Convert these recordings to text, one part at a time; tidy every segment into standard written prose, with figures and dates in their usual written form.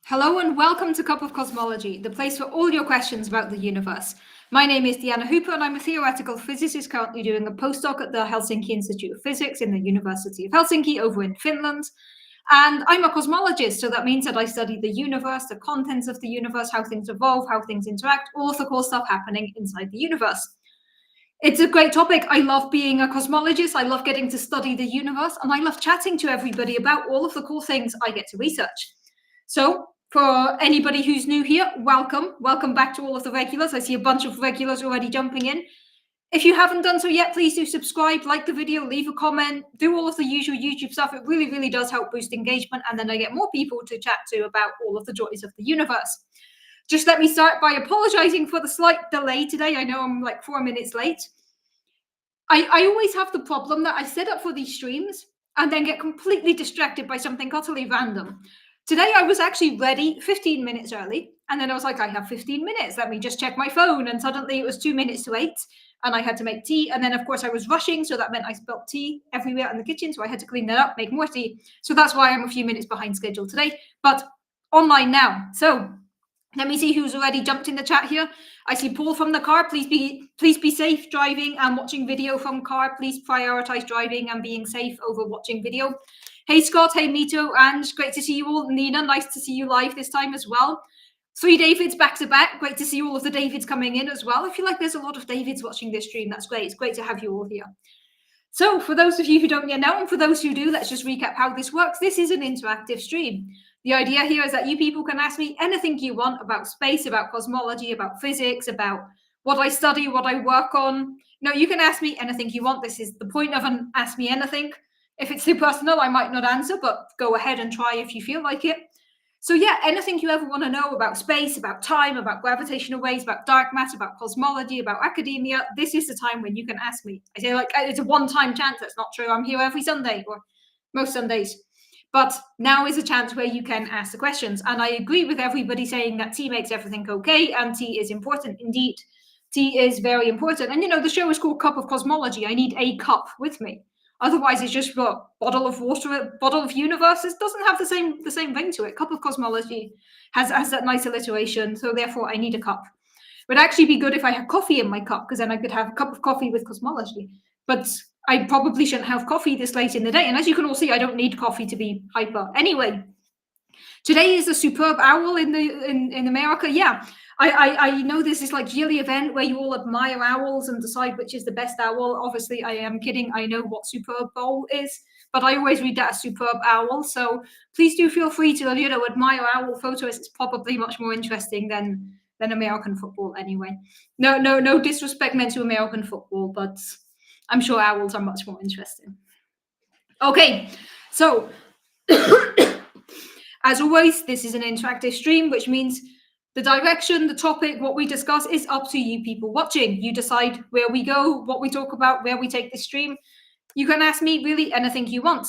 Hello and welcome to Cup of Cosmology, the place for all your questions about the universe. My name is Diana Hooper and I'm a theoretical physicist currently doing a postdoc at the Helsinki Institute of Physics in the University of Helsinki over in Finland. And I'm a cosmologist, so that means that I study the universe, the contents of the universe, how things evolve, how things interact, all of the cool stuff happening inside the universe. It's a great topic. I love being a cosmologist. I love getting to study the universe, and I love chatting to everybody about all of the cool things I get to research. So for anybody who's new here, welcome. Welcome back to all of the regulars. I see a bunch of regulars already jumping in. If you haven't done so yet, please do subscribe, like the video, leave a comment, do all of the usual YouTube stuff. It really, really does help boost engagement, and then I get more people to chat to about all of the joys of the universe. Just let me start by apologizing for the slight delay today. I know I'm like 4 minutes late. I always have the problem that I set up for these streams and then get completely distracted by something utterly random. Today I was actually ready 15 minutes early, and then I was like, I have 15 minutes, let me just check my phone, and suddenly it was 2 minutes to 8, and I had to make tea, and then of course I was rushing, so that meant I spilled tea everywhere in the kitchen, so I had to clean that up, make more tea, so that's why I'm a few minutes behind schedule today, but online now. So let me see who's already jumped in the chat here. I see Paul from the car. Please be safe driving and watching video from car. Please prioritize driving and being safe over watching video. Hey Scott, hey Mito, and great to see you all. Nina, nice to see you live this time as well. 3 Davids back to back. Great to see all of the Davids coming in as well. I feel like there's a lot of Davids watching this stream. That's great. It's great to have you all here. So for those of you who don't yet know, and for those who do, let's just recap how this works. This is an interactive stream. The idea here is that you people can ask me anything you want about space, about cosmology, about physics, about what I study, what I work on. No, you can ask me anything you want. This is the point of an Ask Me Anything. If it's too personal, I might not answer, but go ahead and try if you feel like it. So yeah, anything you ever want to know about space, about time, about gravitational waves, about dark matter, about cosmology, about academia, this is the time when you can ask me. I say like it's a one-time chance. That's not true. I'm here every Sunday or most Sundays. But now is a chance where you can ask the questions. And I agree with everybody saying that tea makes everything okay, and tea is important. Indeed, tea is very important. And, you know, the show is called Cup of Cosmology. I need a cup with me. Otherwise, it's just a bottle of water, a bottle of universe. It doesn't have the same ring to it. Cup of Cosmology has that nice alliteration. So therefore, I need a cup. It would actually be good if I had coffee in my cup, because then I could have a cup of coffee with cosmology. But I probably shouldn't have coffee this late in the day. And as you can all see, I don't need coffee to be hyper. Anyway, today is the superb owl in America. Yeah, I know this is like yearly event where you all admire owls and decide which is the best owl. Obviously, I am kidding. I know what superb bowl is, but I always read that as superb owl. So please do feel free to, you know, admire owl photos. It's probably much more interesting than American football anyway. No disrespect meant to American football, but I'm sure owls are much more interesting. Okay, so as always, this is an interactive stream, which means the direction, the topic, what we discuss is up to you people watching. You decide where we go, what we talk about, where we take the stream. You can ask me really anything you want.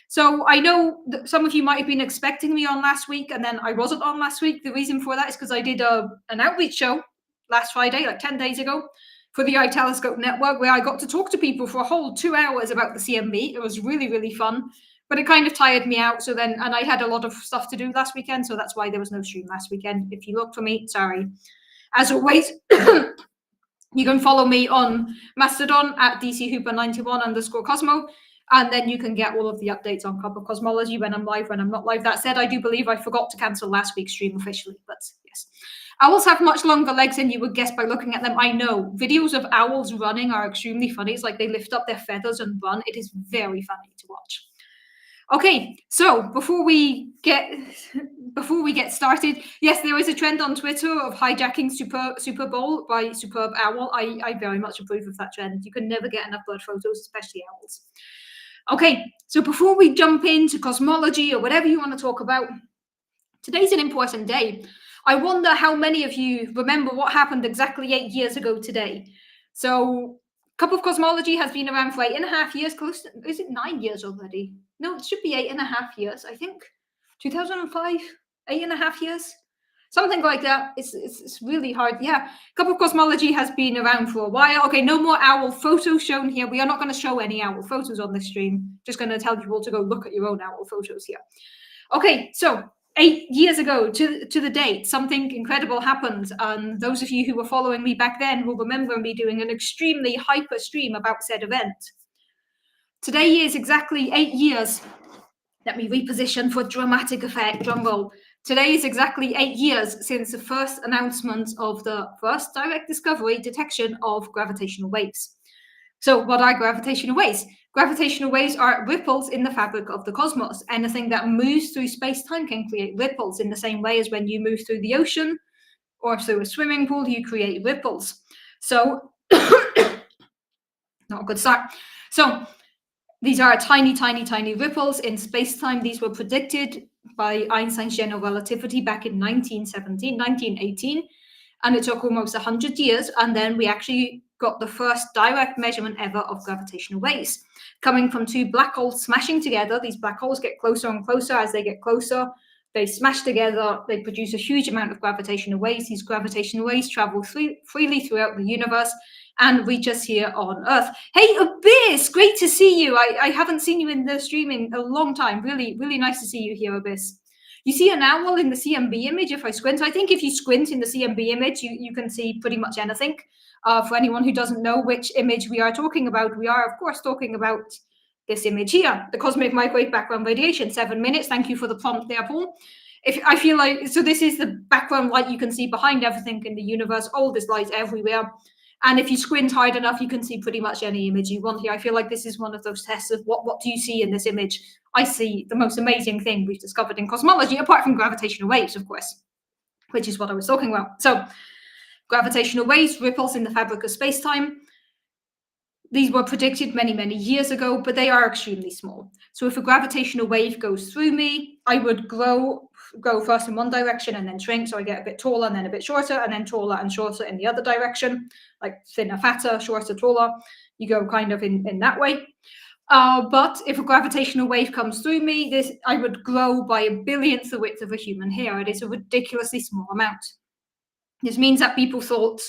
So I know that some of you might have been expecting me on last week, and then I wasn't on last week. The reason for that is because I did an outreach show last Friday, like 10 days ago, for the iTelescope network, where I got to talk to people for a whole 2 hours about the CMB. It was really, really fun, but it kind of tired me out. So then, and I had a lot of stuff to do last weekend, so that's why there was no stream last weekend. If you look for me, sorry. As always, you can follow me on Mastodon at dchooper91_Cosmo, and then you can get all of the updates on Cup of Cosmology when I'm live, when I'm not live. That said, I do believe I forgot to cancel last week's stream officially, but yes. Owls have much longer legs than you would guess by looking at them. I know. Videos of owls running are extremely funny. It's like they lift up their feathers and run. It is very funny to watch. Okay, so before we get started, yes, there is a trend on Twitter of hijacking Super Bowl by Superb Owl. I very much approve of that trend. You can never get enough bird photos, especially owls. Okay, so before we jump into cosmology or whatever you want to talk about, today's an important day. I wonder how many of you remember what happened exactly 8 years ago today. So Cup of Cosmology has been around for 8.5 years. Close to, is it 9 years already? No, it should be 8.5 years, I think. 2005, 8.5 years, something like that. It's really hard. Yeah, Cup of Cosmology has been around for a while. Okay, no more owl photos shown here. We are not going to show any owl photos on this stream. Just going to tell you all to go look at your own owl photos here. Okay, so 8 years ago to the date, something incredible happened. And those of you who were following me back then will remember me doing an extremely hyper stream about said event. Today is exactly 8 years. Let me reposition for dramatic effect, drum roll. Today is exactly 8 years since the first announcement of the first direct discovery detection of gravitational waves. So what are gravitational waves? Gravitational waves are ripples in the fabric of the cosmos. Anything that moves through space-time can create ripples in the same way as when you move through the ocean or through a swimming pool, you create ripples. So, not a good start. So these are tiny, tiny, tiny ripples in space-time. These were predicted by Einstein's general relativity back in 1918, and it took almost 100 years, and then we actually got the first direct measurement ever of gravitational waves coming from two black holes smashing together. These black holes get closer and closer. As they get closer, they smash together, they produce a huge amount of gravitational waves. These gravitational waves travel freely throughout the universe and reach us here on Earth. Hey, Abyss, great to see you. I haven't seen you in the stream in a long time. Really, really nice to see you here, Abyss. You see an owl in the CMB image if I squint. I think if you squint in the CMB image, you can see pretty much anything. For anyone who doesn't know which image we are talking about, we are, of course, talking about this image here, the cosmic microwave background radiation, 7 minutes. Thank you for the prompt there, Paul. If I feel like, so this is the background light you can see behind everything in the universe, all this light everywhere. And if you squint hard enough, you can see pretty much any image you want here. I feel like this is one of those tests of what do you see in this image? I see the most amazing thing we've discovered in cosmology, apart from gravitational waves, of course, which is what I was talking about. So gravitational waves, ripples in the fabric of space-time. These were predicted many, many years ago, but they are extremely small. So if a gravitational wave goes through me, I would go first in one direction and then shrink. So I get a bit taller and then a bit shorter and then taller and shorter in the other direction, like thinner, fatter, shorter, taller. You go kind of in that way. But if a gravitational wave comes through me, I would grow by a billionth the width of a human hair. It is a ridiculously small amount. This means that people thought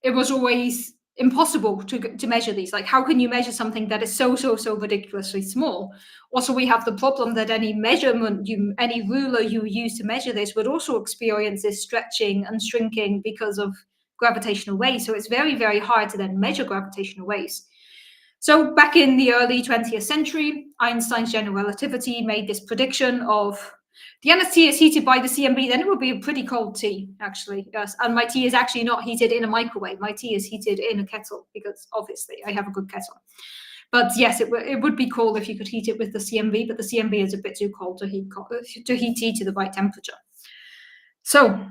it was always impossible to measure these. Like, how can you measure something that is so ridiculously small? Also, we have the problem that any measurement, any ruler you use to measure this would also experience this stretching and shrinking because of gravitational waves. So it's very, very hard to then measure gravitational waves. So back in the early 20th century, Einstein's general relativity made this prediction of the tea is heated by the CMB, then it would be a pretty cold tea, actually. Yes. And my tea is actually not heated in a microwave. My tea is heated in a kettle because obviously I have a good kettle. But yes, it would be cold if you could heat it with the CMB, but the CMB is a bit too cold to heat tea to the right temperature. So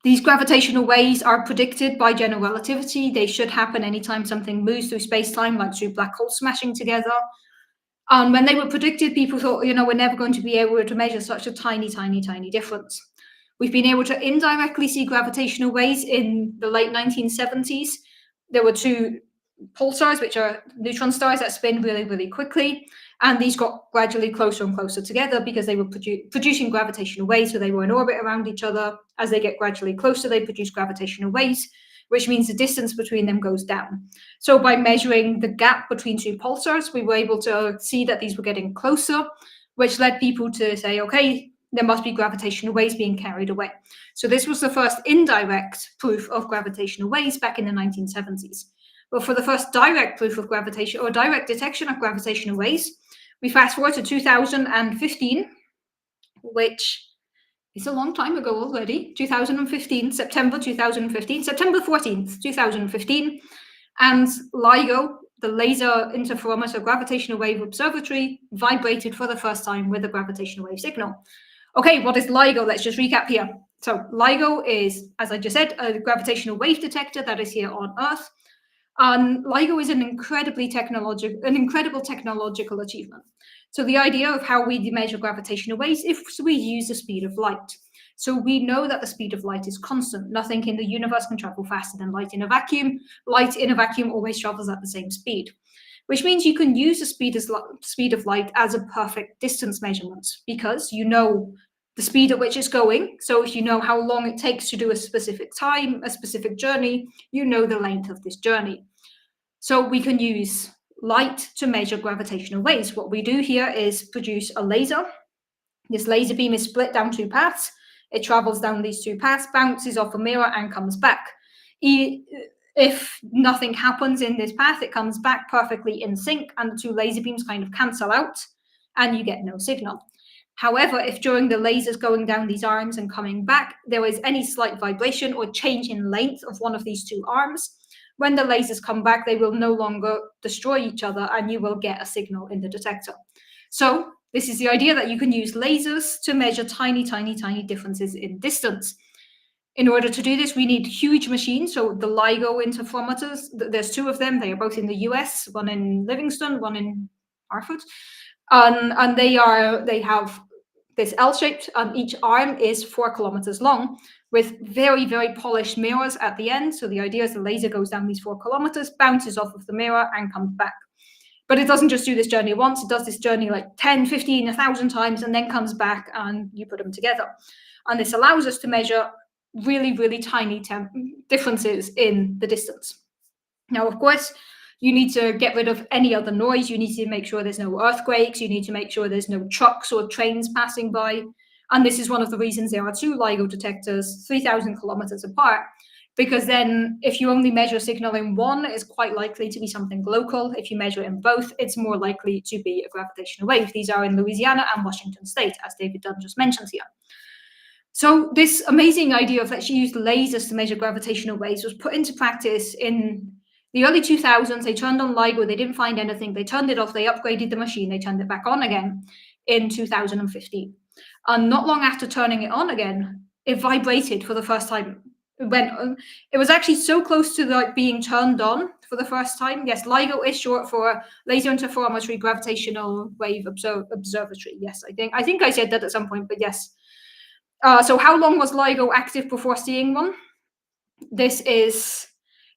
these gravitational waves are predicted by general relativity. They should happen anytime something moves through space-time, like through black holes smashing together. When they were predicted, people thought, we're never going to be able to measure such a tiny, tiny, tiny difference. We've been able to indirectly see gravitational waves in the late 1970s. There were two pulsars, which are neutron stars that spin really, really quickly. And these got gradually closer and closer together because they were producing gravitational waves. So they were in orbit around each other. As they get gradually closer, they produce gravitational waves, which means the distance between them goes down. So by measuring the gap between two pulsars, we were able to see that these were getting closer, which led people to say, okay, there must be gravitational waves being carried away. So this was the first indirect proof of gravitational waves back in the 1970s. But for the first direct proof of gravitation or direct detection of gravitational waves, we fast forward to 2015, which is a long time ago already. 2015, September 2015, September 14th, 2015. And LIGO, the Laser Interferometer Gravitational Wave Observatory, vibrated for the first time with a gravitational wave signal. Okay, what is LIGO? Let's just recap here. So LIGO is, as I just said, a gravitational wave detector that is here on Earth. LIGO is an incredible technological achievement. So the idea of how we measure gravitational waves is we use the speed of light. So we know that the speed of light is constant. Nothing in the universe can travel faster than light in a vacuum. Light in a vacuum always travels at the same speed, which means you can use the speed of light as a perfect distance measurement because you know the speed at which it's going. So if you know how long it takes to do a specific time, a specific journey, you know the length of this journey. So we can use light to measure gravitational waves. What we do here is produce a laser This laser beam is split down two paths. It travels down these two paths, bounces off a mirror, and comes back. If nothing happens in this path, it comes back perfectly in sync, and the two laser beams kind of cancel out, and you get no signal. However, if during the lasers going down these arms and coming back, there is any slight vibration or change in length of one of these two arms, when the lasers come back, they will no longer destroy each other, and you will get a signal in the detector. So this is the idea that you can use lasers to measure tiny, tiny, tiny differences in distance. In order to do this, we need huge machines. So the LIGO interferometers, there's two of them. They are both in the US, one in Livingston, one in Hartford. And they have this L-shaped, and each arm is 4 kilometers long with very, very polished mirrors at the end. So the idea is the laser goes down these 4 kilometers, bounces off of the mirror, and comes back. But it doesn't just do this journey once, it does this journey like 10, 15, 1,000 times, and then comes back and you put them together. And this allows us to measure really, really tiny differences in the distance. Now, of course, you need to get rid of any other noise. You need to make sure there's no earthquakes. You need to make sure there's no trucks or trains passing by. And this is one of the reasons there are two LIGO detectors 3,000 kilometers apart, because then if you only measure signal in one, it's quite likely to be something local. If you measure in both, it's more likely to be a gravitational wave. These are in Louisiana and Washington State, as David Dunn just mentioned here. So this amazing idea of let's use lasers to measure gravitational waves was put into practice in the early 2000s. They turned on LIGO, they didn't find anything, they turned it off, they upgraded the machine, they turned it back on again in 2015. And not long after turning it on again, it vibrated for the first time. It was actually so close to being turned on for the first time. Yes, LIGO is short for Laser Interferometry Gravitational Wave Observatory. Yes, I think I said that at some point, but yes. So how long was LIGO active before seeing one? This is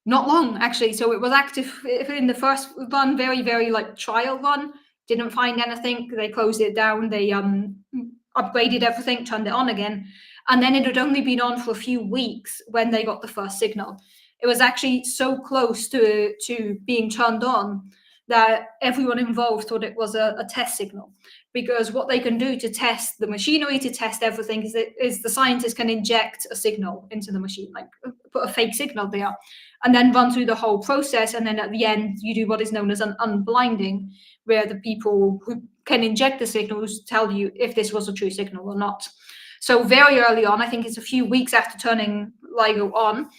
not long, actually. So it was active in the first run, very, very trial run. Didn't find anything. They closed it down. They upgraded everything, turned it on again. And then it had only been on for a few weeks when they got the first signal. It was actually so close to being turned on that everyone involved thought it was a test signal. Because what they can do to test the machinery, to test everything, is the scientists can inject a signal into the machine, like put a fake signal there, and then run through the whole process. And then at the end, you do what is known as an unblinding, where the people who can inject the signals tell you if this was a true signal or not. So very early on, I think it's a few weeks after turning LIGO on,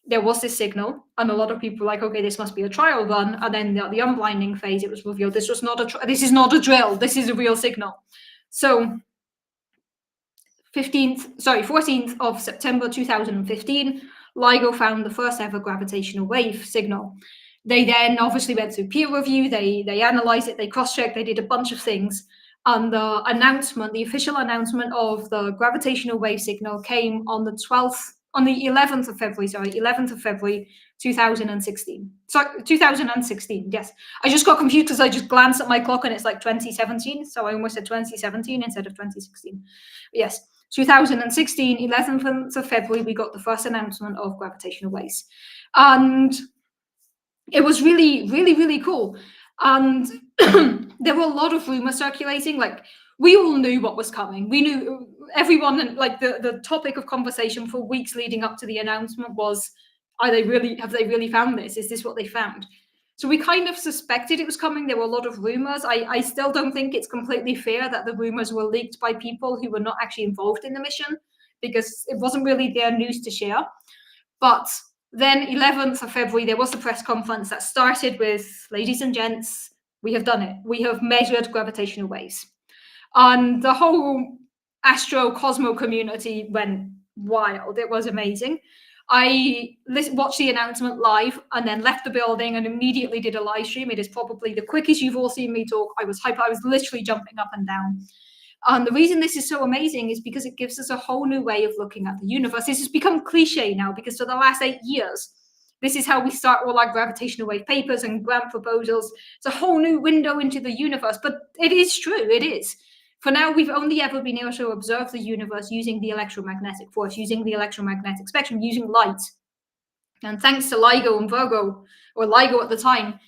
there was this signal, and a lot of people were like, okay, this must be a trial run. And then the unblinding phase, it was revealed this is not a drill, this is a real signal. So 14th of September 2015, LIGO found the first ever gravitational wave signal. They then obviously went through peer review, they analyzed it, they cross-checked, they did a bunch of things. And the official announcement of the gravitational wave signal came on the 11th of February 2016. Sorry, 2016, yes. I just got confused because I just glanced at my clock and it's like 2017, so I almost said 2017 instead of 2016. Yes, 2016, 11th of February, we got the first announcement of gravitational waves. And it was really, really, really cool. And there were a lot of rumors circulating. Like, we all knew what was coming. We knew, everyone, like the topic of conversation for weeks leading up to the announcement was, have they really found this? Is this what they found? So we kind of suspected it was coming. There were a lot of rumors. I still don't think it's completely fair that the rumors were leaked by people who were not actually involved in the mission, because it wasn't really their news to share. But then 11th of February, there was the press conference that started with, ladies and gents, we have done it. We have measured gravitational waves. And the whole Cosmo community went wild. It was amazing. I watched the announcement live and then left the building and immediately did a live stream. It is probably the quickest you've all seen me talk. I was hyper. I was literally jumping up and down. And the reason this is so amazing is because it gives us a whole new way of looking at the universe. This has become cliche now, because for the last 8 years, this is how we start all our gravitational wave papers and grant proposals. It's a whole new window into the universe, but it is true, it is. For now, we've only ever been able to observe the universe using the electromagnetic force, using the electromagnetic spectrum, using light. And thanks to LIGO and Virgo, or LIGO at the time,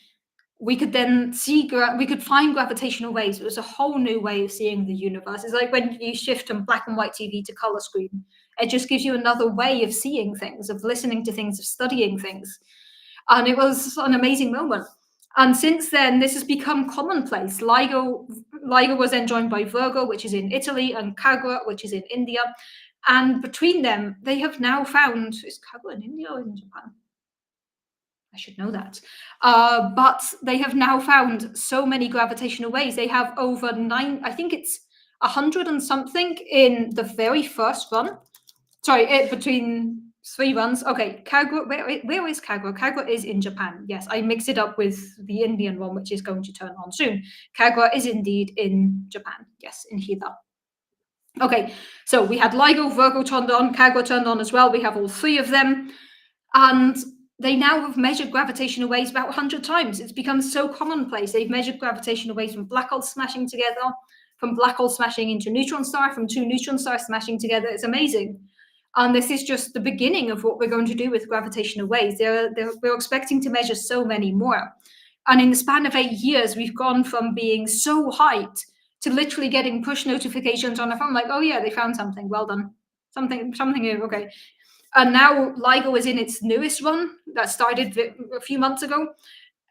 we could then see, we could find gravitational waves. It was a whole new way of seeing the universe. It's like when you shift from black and white TV to color screen. It just gives you another way of seeing things, of listening to things, of studying things. And it was an amazing moment. And since then, this has become commonplace. LIGO was then joined by Virgo, which is in Italy, and Kagra, which is in India. And between them, they have now found, is Kagra in India or in Japan? I should know that. But they have now found so many gravitational waves. They have over I think it's 100 and something in the very first run. Sorry, between 3 runs. Okay, Kagra, where is Kagra? Kagra is in Japan. Yes, I mixed it up with the Indian one, which is going to turn on soon. Kagra is indeed in Japan. Yes, in Hida. Okay, so we had LIGO, Virgo turned on, Kagra turned on as well. We have all 3 of them. And they now have measured gravitational waves about 100 times. It's become so commonplace. They've measured gravitational waves from black holes smashing together, from black holes smashing into neutron star, from 2 neutron stars smashing together. It's amazing. And this is just the beginning of what we're going to do with gravitational waves. We're expecting to measure so many more. And in the span of 8 years, we've gone from being so hyped to literally getting push notifications on our phone, like, oh yeah, they found something. Well done. Something new. Okay. And now LIGO is in its newest run that started a few months ago.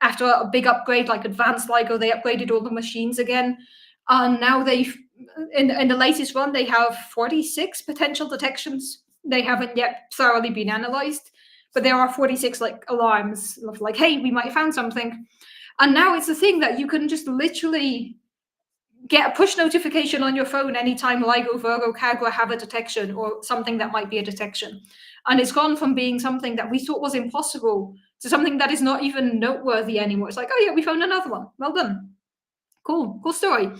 After a big upgrade, like advanced LIGO, they upgraded all the machines again. And now they've, in the latest run, they have 46 potential detections. They haven't yet thoroughly been analyzed, but there are 46 like alarms of like, hey, we might have found something. And now it's a thing that you can just literally get a push notification on your phone anytime LIGO, Virgo, Kagra have a detection or something that might be a detection. And it's gone from being something that we thought was impossible to something that is not even noteworthy anymore. It's like, oh yeah, we found another one. Well done. Cool story.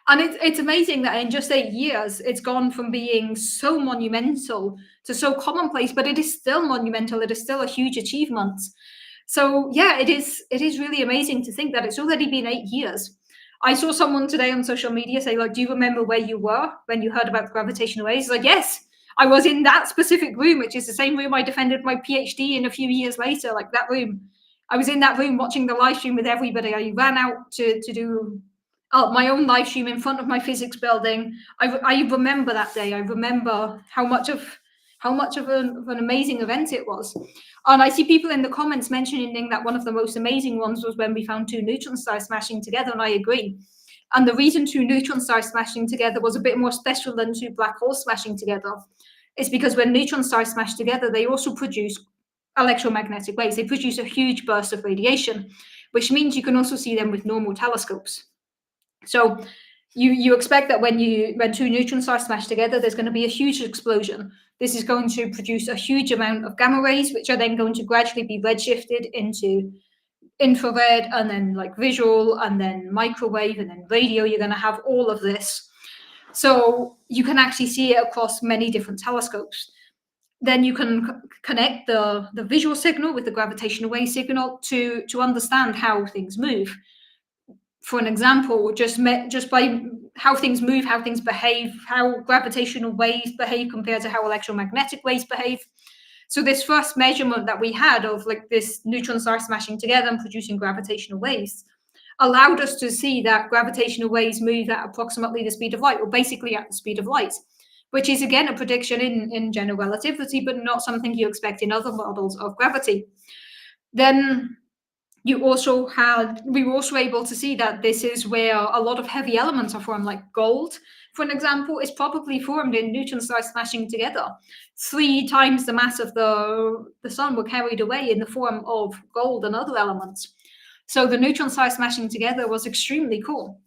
And it's amazing that in just 8 years, it's gone from being so monumental to so commonplace, but it is still monumental. It is still a huge achievement. So yeah, it is really amazing to think that it's already been 8 years. I saw someone today on social media say, like, do you remember where you were when you heard about gravitational waves? Like, yes, I was in that specific room, which is the same room I defended my PhD in a few years later, like that room. I was in that room watching the live stream with everybody. I ran out to do my own live stream in front of my physics building. I remember that day. I remember how much of an amazing event it was. And I see people in the comments mentioning that one of the most amazing ones was when we found 2 neutron stars smashing together, and I agree. And the reason 2 neutron stars smashing together was a bit more special than 2 black holes smashing together is because when neutron stars smash together, they also produce electromagnetic waves. They produce a huge burst of radiation, which means you can also see them with normal telescopes. So you expect that when 2 neutron stars smash together, there's going to be a huge explosion. This is going to produce a huge amount of gamma rays, which are then going to gradually be redshifted into infrared and then like visual and then microwave and then radio. You're going to have all of this. So you can actually see it across many different telescopes. Then you can connect the visual signal with the gravitational wave signal to understand how things move. For an example, just by how things move, how things behave, how gravitational waves behave compared to how electromagnetic waves behave. So this first measurement that we had of like this neutron star smashing together and producing gravitational waves allowed us to see that gravitational waves move at approximately the speed of light, or basically at the speed of light, which is again a prediction in general relativity, but not something you expect in other models of gravity. Then we were also able to see that this is where a lot of heavy elements are formed, like gold, for an example, is probably formed in neutron stars smashing together. 3 times the mass of the sun were carried away in the form of gold and other elements. So the neutron stars smashing together was extremely cool.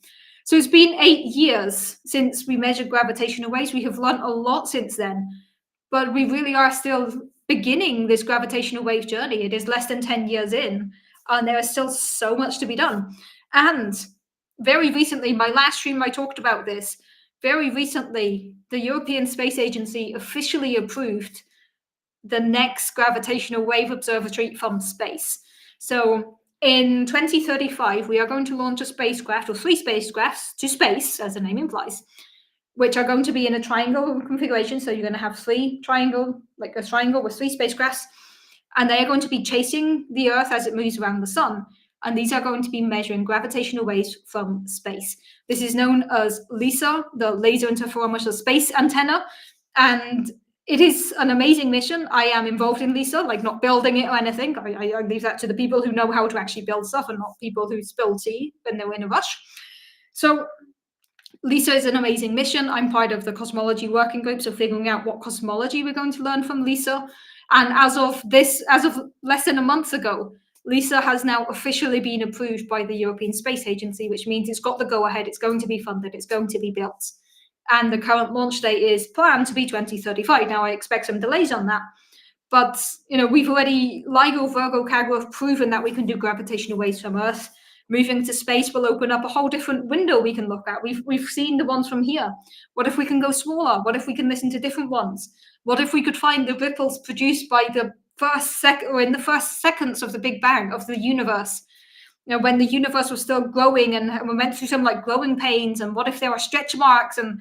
So it's been 8 years since we measured gravitational waves. We have learned a lot since then, but we really are still beginning this gravitational wave journey. It is less than 10 years in, and there is still so much to be done. And very recently, my last stream, I talked about this. Very recently, the European Space Agency officially approved the next gravitational wave observatory from space. So in 2035, we are going to launch a spacecraft, or 3 spacecrafts to space, as the name implies, which are going to be in a triangle configuration. So you're going to have a triangle with 3 spacecrafts, and they are going to be chasing the Earth as it moves around the sun. and these are going to be measuring gravitational waves from space. This is known as LISA, the Laser Interferometer Space Antenna, and it is an amazing mission. I am involved in LISA, like not building it or anything. I leave that to the people who know how to actually build stuff and not people who spill tea when they're in a rush. So LISA is an amazing mission. I'm part of the Cosmology working group, so figuring out what cosmology we're going to learn from LISA. And as of less than a month ago, LISA has now officially been approved by the European Space Agency, which means it's got the go-ahead, it's going to be funded, it's going to be built. And the current launch date is planned to be 2035. Now, I expect some delays on that. But, we've already, LIGO, Virgo, Cagra have proven that we can do gravitational waves from Earth. Moving to space will open up a whole different window we can look at. We've seen the ones from here. What if we can go smaller? What if we can listen to different ones? What if we could find the ripples produced by in the first seconds of the Big Bang of the universe? When the universe was still growing and we went through some growing pains, and what if there were stretch marks, and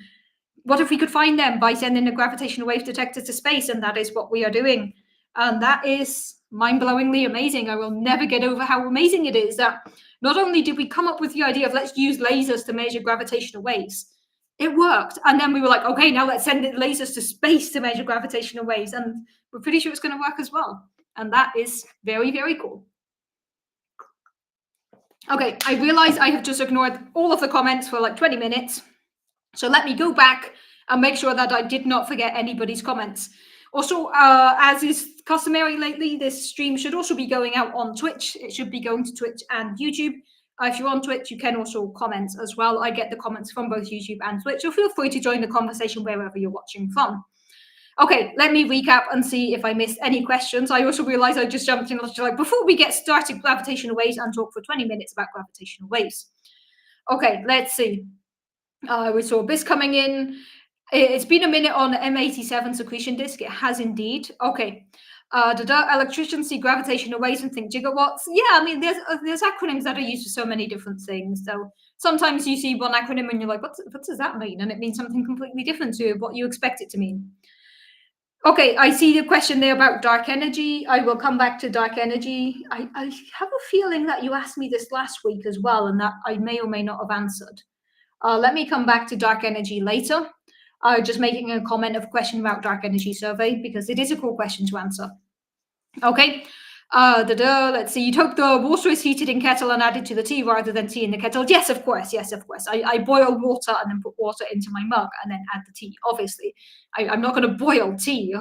what if we could find them by sending a gravitational wave detector to space? And that is what we are doing. And that is mind-blowingly amazing. I will never get over how amazing it is that not only did we come up with the idea of let's use lasers to measure gravitational waves, it worked. And then we were like, okay, now let's send lasers to space to measure gravitational waves. And we're pretty sure it's going to work as well. And that is very, very cool. Okay, I realize I have just ignored all of the comments for 20 minutes. So let me go back and make sure that I did not forget anybody's comments. Also, as is customary lately, this stream should also be going out on Twitch. It should be going to Twitch and YouTube. If you're on Twitch, you can also comment as well. I get the comments from both YouTube and Twitch, so feel free to join the conversation wherever you're watching from. Okay, let me recap and see if I missed any questions. I also realized I just jumped in before we get started, gravitational waves, and talk for 20 minutes about gravitational waves. Okay, let's see. We saw this coming in. It's been a minute on M87 secretion disk. It has indeed. Okay. Electricians see gravitational waves and think gigawatts. Yeah, I mean, there's acronyms that are used for so many different things. So sometimes you see one acronym and you're like, what does that mean? And it means something completely different to what you expect it to mean. Okay, I see the question there about dark energy. I will come back to dark energy. I have a feeling that you asked me this last week as well, and that I may or may not have answered. Let me come back to dark energy later. Just making a comment of a question about dark energy survey, because it is a cool question to answer. Okay. Let's see. You'd hope the water is heated in kettle and added to the tea rather than tea in the kettle. Yes, of course. Yes, of course. I boil water and then put water into my mug and then add the tea. Obviously, I'm not going to boil tea.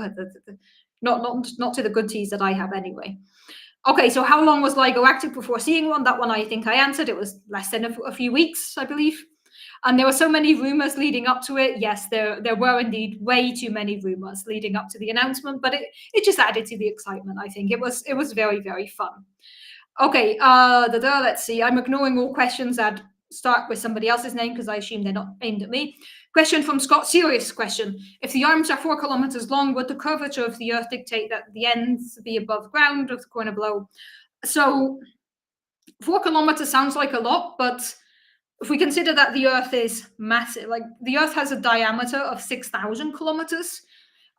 Not to the good teas that I have anyway. Okay, so how long was LIGO active before seeing one? That one I think I answered. It was less than a few weeks, I believe. And there were so many rumors leading up to it. Yes, there were indeed way too many rumors leading up to the announcement, but it just added to the excitement, I think. It was very, very fun. Okay, let's see. I'm ignoring all questions that start with somebody else's name because I assume they're not aimed at me. Question from Scott. Serious question. If the arms are 4 kilometers long, would the curvature of the Earth dictate that the ends be above ground or the corner below? So 4 kilometers sounds like a lot, but if we consider that the Earth is massive, the Earth has a diameter of 6,000 kilometers.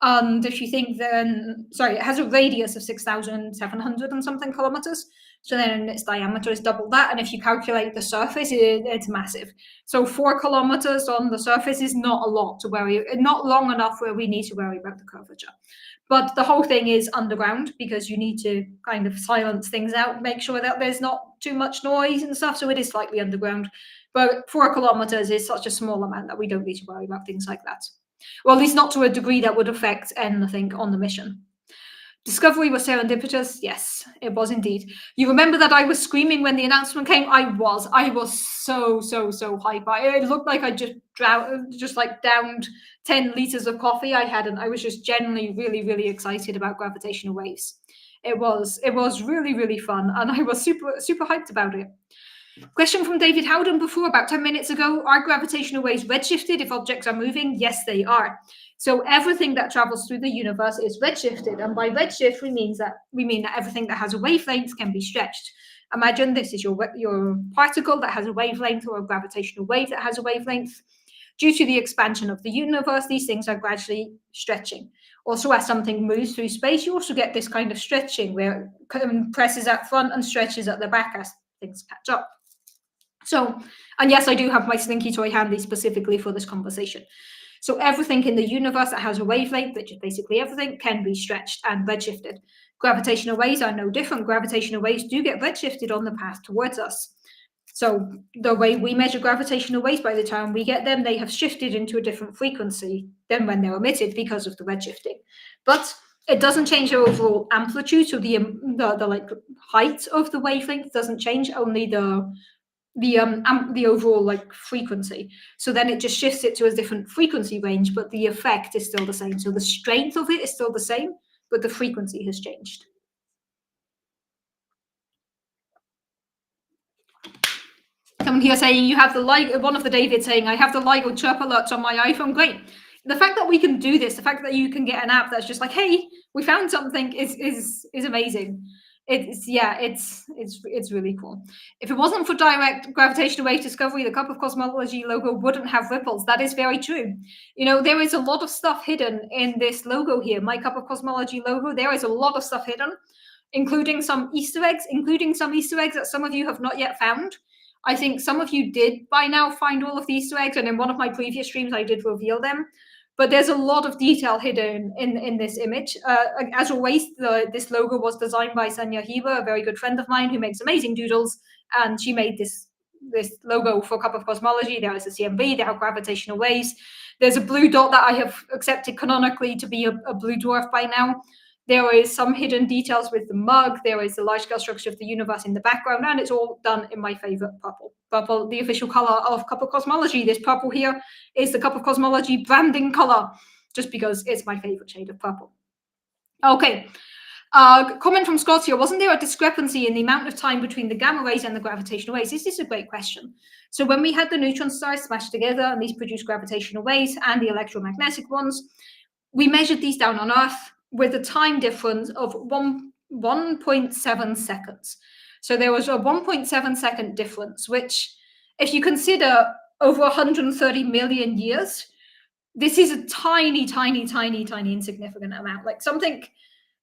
And if you think it has a radius of 6,700 and something kilometers. So then its diameter is double that. And if you calculate the surface, it's massive. So 4 kilometers on the surface is not a lot to worry, not long enough where we need to worry about the curvature. But the whole thing is underground because you need to kind of silence things out, make sure that there's not too much noise and stuff. So it is slightly underground. But 4 kilometers is such a small amount that we don't need to worry about things like that. Well, at least not to a degree that would affect anything on the mission. Discovery was serendipitous. Yes, it was indeed. You remember that I was screaming when the announcement came? I was so hyped. It looked like I just downed 10 liters of coffee. I was just genuinely really, really excited about gravitational waves. It was really, really fun. And I was super, super hyped about it. Question from David Howden before, about 10 minutes ago. Are gravitational waves redshifted if objects are moving? Yes, they are. So everything that travels through the universe is redshifted. And by redshift, we mean that everything that has a wavelength can be stretched. Imagine this is your particle that has a wavelength, or a gravitational wave that has a wavelength. Due to the expansion of the universe, these things are gradually stretching. Also, as something moves through space, you also get this kind of stretching where it compresses at front and stretches at the back things catch up. So, and yes, I do have my slinky toy handy specifically for this conversation. So everything in the universe that has a wavelength, which is basically everything, can be stretched and redshifted. Gravitational waves are no different. Gravitational waves do get redshifted on the path towards us. So the way we measure gravitational waves, by the time we get them, they have shifted into a different frequency than when they're emitted because of the redshifting. But it doesn't change the overall amplitude, so the like height of the wavelength doesn't change. Only the overall like frequency. So then it just shifts it to a different frequency range, but the effect is still the same. So the strength of it is still the same, but the frequency has changed. Someone here saying you have the LIGO, one of the David saying, I have the LIGO chirp alerts on my iPhone. Great. The fact that we can do this, the fact that you can get an app that's just like, hey, we found something is amazing. It's really cool. If it wasn't for direct gravitational wave discovery, the Cup of Cosmology logo wouldn't have ripples. That is very true. You know, there is a lot of stuff hidden in this logo here. My Cup of Cosmology logo, there is a lot of stuff hidden, including some Easter eggs that some of you have not yet found. I think some of you did by now find all of the Easter eggs, and in one of my previous streams, I did reveal them. But there's a lot of detail hidden in this image. As always, this logo was designed by Sanya Hiba, a very good friend of mine who makes amazing doodles, and she made this logo for Cup of Cosmology. There is a CMB, there are gravitational waves. There's a blue dot that I have accepted canonically to be a blue dwarf by now. There is some hidden details with the mug. There is the large-scale structure of the universe in the background, and it's all done in my favorite purple. Purple, the official color of Cup of Cosmology. This purple here is the Cup of Cosmology branding color, just because it's my favorite shade of purple. Okay. Comment from Scott here. Wasn't there a discrepancy in the amount of time between the gamma rays and the gravitational waves? This is a great question. So when we had the neutron stars smashed together and these produced gravitational waves and the electromagnetic ones, we measured these down on Earth with a time difference of 1.7 seconds. So there was a 1.7 second difference, which, if you consider over 130 million years, this is a tiny, tiny, tiny, tiny insignificant amount. Like something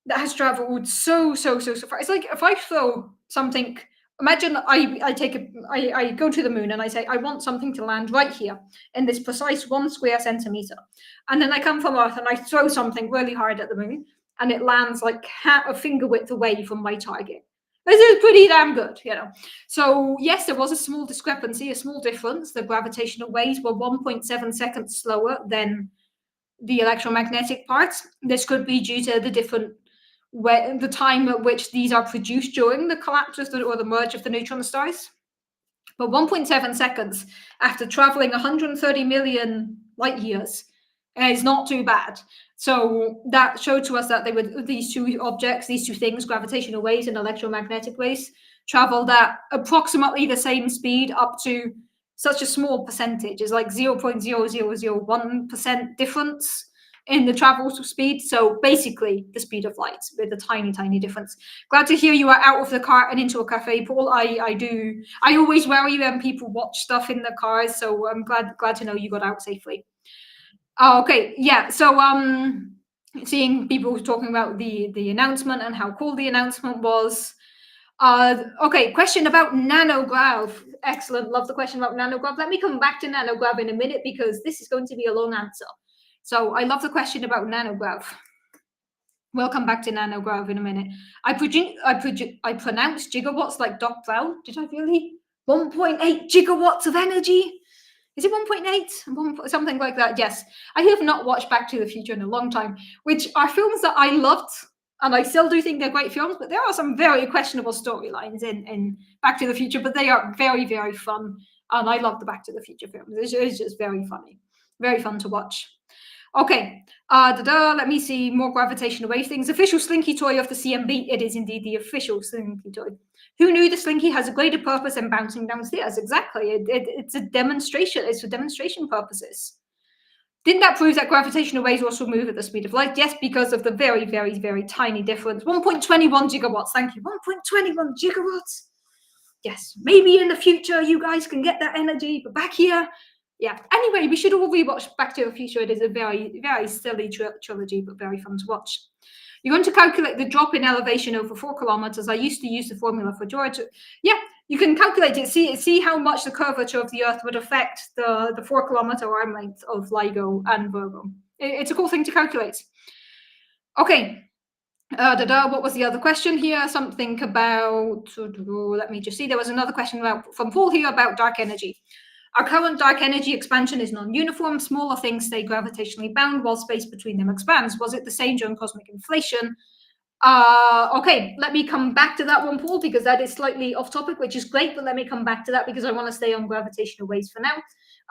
that has traveled so far. It's like if I throw something. Imagine I go to the moon and I say I want something to land right here in this precise 1 square centimeter, and then I come from Earth and I throw something really hard at the moon and it lands like a finger width away from my target. This is pretty damn good, you know. So yes, there was a small discrepancy, a small difference. The gravitational waves were 1.7 seconds slower than the electromagnetic parts. This could be due to the different the time at which these are produced during the collapse or the merge of the neutron stars. But 1.7 seconds after traveling 130 million light years is not too bad. So that showed to us that they were these two objects, these two things, gravitational waves and electromagnetic waves, traveled at approximately the same speed up to such a small percentage. It's like 0.0001% difference in the travel speed. So basically the speed of light with a tiny, tiny difference. Glad to hear you are out of the car and into a cafe, Paul. I always worry when people watch stuff in the cars. So I'm glad to know you got out safely. Okay, yeah. So seeing people talking about the announcement and how cool the announcement was. Okay, question about nanograv. Excellent, love the question about nanograv. Let me come back to nanograv in a minute because this is going to be a long answer. So I love the question about nanograv. We'll come back to nanograv in a minute. I pronounced gigawatts like Doc Brown. Did I really? 1.8 gigawatts of energy. Is it 1.8? Something like that. Yes. I have not watched Back to the Future in a long time, which are films that I loved, and I still do think they're great films, but there are some very questionable storylines in Back to the Future, but they are very, very fun. And I love the Back to the Future films. It's just very funny. Very fun to watch. Okay, let me see more gravitational wave things. Official slinky toy of the CMB. It is indeed the official slinky toy. Who knew the slinky has a greater purpose than bouncing downstairs? Exactly. It's a demonstration. It's for demonstration purposes. Didn't that prove that gravitational waves also move at the speed of light? Yes, because of the very, very, very tiny difference. 1.21 gigawatts. Thank you. 1.21 gigawatts. Yes, maybe in the future you guys can get that energy, but back here, yeah. Anyway, we should all rewatch Back to the Future. It is a very, very silly trilogy, but very fun to watch. You're going to calculate the drop in elevation over 4 kilometers. I used to use the formula for George. Yeah, You can calculate it, see how much the curvature of the Earth would affect the 4 kilometer arm length of LIGO and Virgo. It's a cool thing to calculate. Okay. What was the other question here? Something about, let me just see. There was another question from Paul here about dark energy. Our current dark energy expansion is non-uniform. Smaller things stay gravitationally bound while space between them expands. Was it the same during cosmic inflation? Okay, let me come back to that one, Paul, because that is slightly off topic, which is great, but let me come back to that because I want to stay on gravitational waves for now.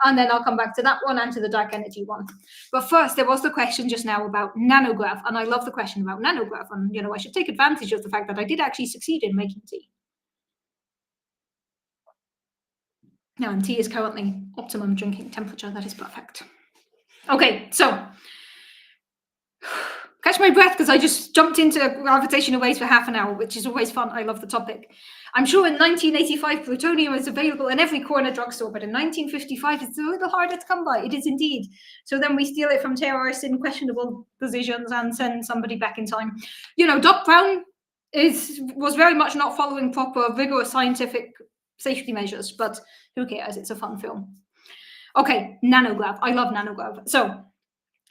And then I'll come back to that one and to the dark energy one. But first, there was the question just now about nanograph, and I love the question about nanograph. And, I should take advantage of the fact that I did actually succeed in making tea. Now, and tea is currently optimum drinking temperature. That is perfect. Okay, so catch my breath because I just jumped into gravitational waves for half an hour, which is always fun. I love the topic. I'm sure in 1985, plutonium was available in every corner drugstore, but in 1955, it's a little harder to come by. It is indeed. So then we steal it from terrorists in questionable positions and send somebody back in time. Doc Brown was very much not following proper, rigorous scientific safety measures, but who cares? It's a fun film. Okay, nanograph. I love nanograph. So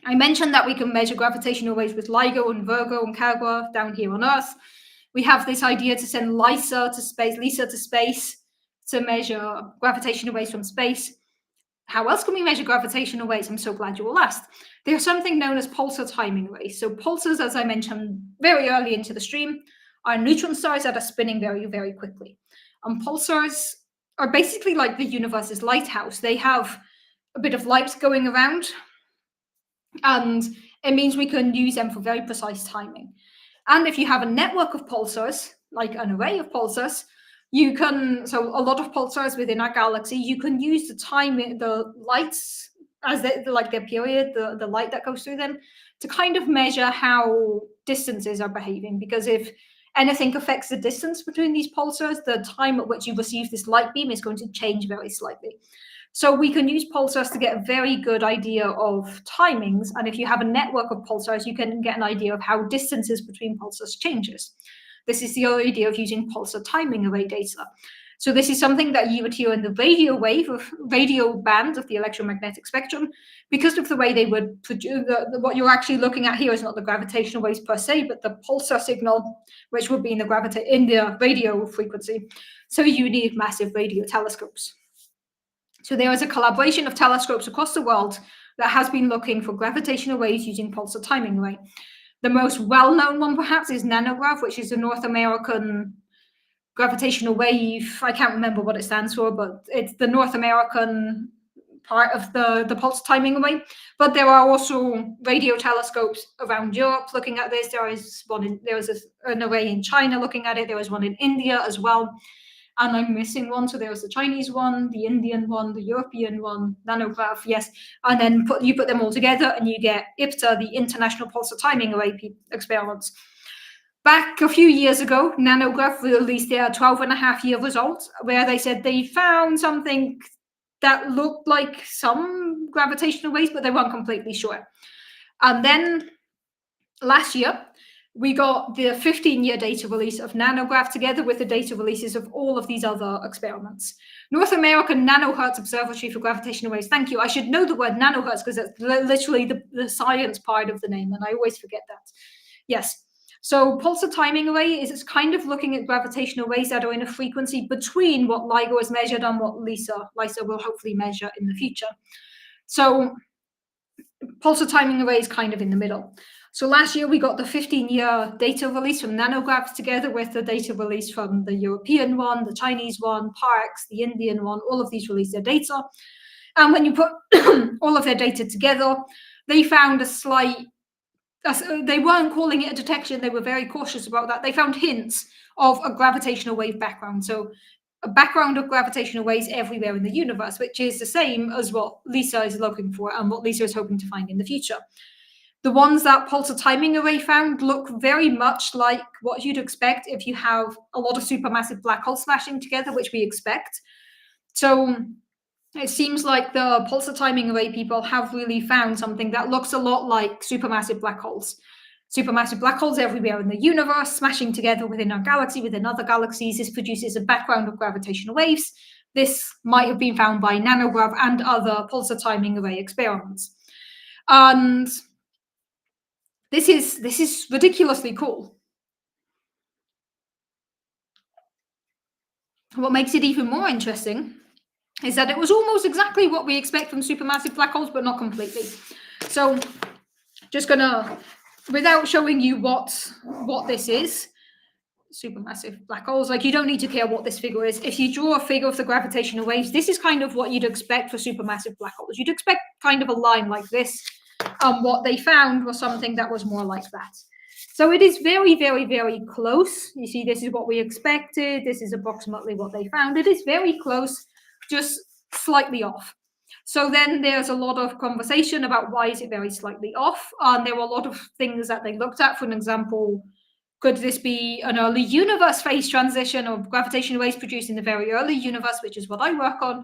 I mentioned that we can measure gravitational waves with LIGO and Virgo and Kagra down here on Earth. We have this idea to send LISA to space to measure gravitational waves from space. How else can we measure gravitational waves? I'm so glad you all asked. There's something known as pulsar timing arrays. So pulsars, as I mentioned very early into the stream, are neutron stars that are spinning very, very quickly. And pulsars are basically like the universe's lighthouse. They have a bit of light going around, and it means we can use them for very precise timing. And if you have a network of pulsars, like an array of pulsars, so a lot of pulsars within our galaxy, you can use the lights as their period, the light that goes through them, to kind of measure how distances are behaving. Because if anything affects the distance between these pulsars, the time at which you receive this light beam is going to change very slightly. So we can use pulsars to get a very good idea of timings. And if you have a network of pulsars, you can get an idea of how distances between pulsars changes. This is the idea of using pulsar timing array data. So this is something that you would hear in the radio band of the electromagnetic spectrum, because of the way they would produce. What you're actually looking at here is not the gravitational waves per se, but the pulsar signal, which would be in the radio frequency. So you need massive radio telescopes. So there is a collaboration of telescopes across the world that has been looking for gravitational waves using pulsar timing array. The most well-known one, perhaps, is NanoGrav, which is the North American gravitational wave. I can't remember what it stands for, but it's the North American part of the pulsar timing array. But there are also radio telescopes around Europe looking at this. There is an array in China looking at it. There is one in India as well. And I'm missing one. So there was the Chinese one, the Indian one, the European one, nanograph, yes. And then you put them all together and you get IPTA, the International Pulsar Timing Array experiments. Back a few years ago, nanograph released their 12.5-year results, where they said they found something that looked like some gravitational waves, but they weren't completely sure. And then last year, we got the 15-year data release of nanograph together with the data releases of all of these other experiments. North American Nanohertz Observatory for Gravitational Waves. Thank you. I should know the word nanohertz because that's literally the science part of the name, and I always forget that. Yes. So pulsar timing array is kind of looking at gravitational waves that are in a frequency between what LIGO has measured and what LISA will hopefully measure in the future. So pulsar timing array is kind of in the middle. So last year we got the 15-year data release from nanograph together with the data release from the European one, the Chinese one, Parkes, the Indian one. All of these released their data. And when you put all of their data together, they found they weren't calling it a detection. They were very cautious about that. They found hints of a gravitational wave background. So a background of gravitational waves everywhere in the universe, which is the same as what LISA is looking for and what LISA is hoping to find in the future. The ones that pulsar timing array found look very much like what you'd expect if you have a lot of supermassive black holes smashing together, which we expect. So it seems like the pulsar timing array people have really found something that looks a lot like supermassive black holes. supermassive black holes everywhere in the universe, smashing together within our galaxy, within other galaxies. This produces a background of gravitational waves. This might have been found by nanograv and other pulsar timing array experiments. And this is ridiculously cool. What makes it even more interesting is that it was almost exactly what we expect from supermassive black holes, but not completely. So just gonna, without showing you what this is, supermassive black holes, like you don't need to care what this figure is. If you draw a figure of the gravitational waves, this is kind of what you'd expect for supermassive black holes. You'd expect kind of a line like this. What they found was something that was more like that. So it is very, very, very close. You see, this is what we expected. This is approximately what they found. It is very close, just slightly off. So then there's a lot of conversation about why is it very slightly off. And there were a lot of things that they looked at. For an example, could this be an early universe phase transition or gravitational waves produced in the very early universe, which is what I work on?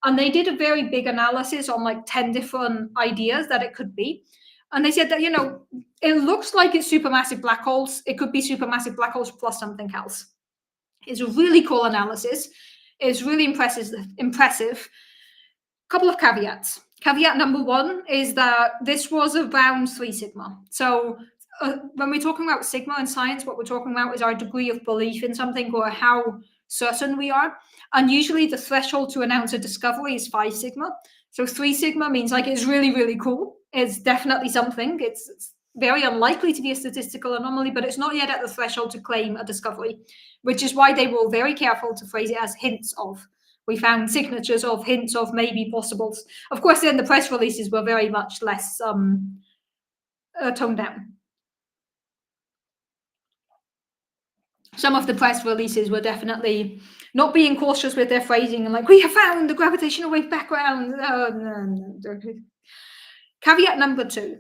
And they did a very big analysis on like 10 different ideas that it could be. And they said that, you know, it looks like it's supermassive black holes. It could be supermassive black holes plus something else. It's a really cool analysis. It's really impressive. Couple of caveats. Caveat number one is that this was around 3 sigma. So when we're talking about sigma in science, what we're talking about is our degree of belief in something or how certain we are. And usually the threshold to announce a discovery is 5 sigma. So 3 sigma means like it's really, really cool. It's definitely something. It's very unlikely to be a statistical anomaly, but it's not yet at the threshold to claim a discovery, which is why they were very careful to phrase it as hints of. We found signatures of, hints of, maybe possibles. Of course, then the press releases were very much less toned down. Some of the press releases were definitely not being cautious with their phrasing and like, we have found the gravitational wave background. Caveat number 2,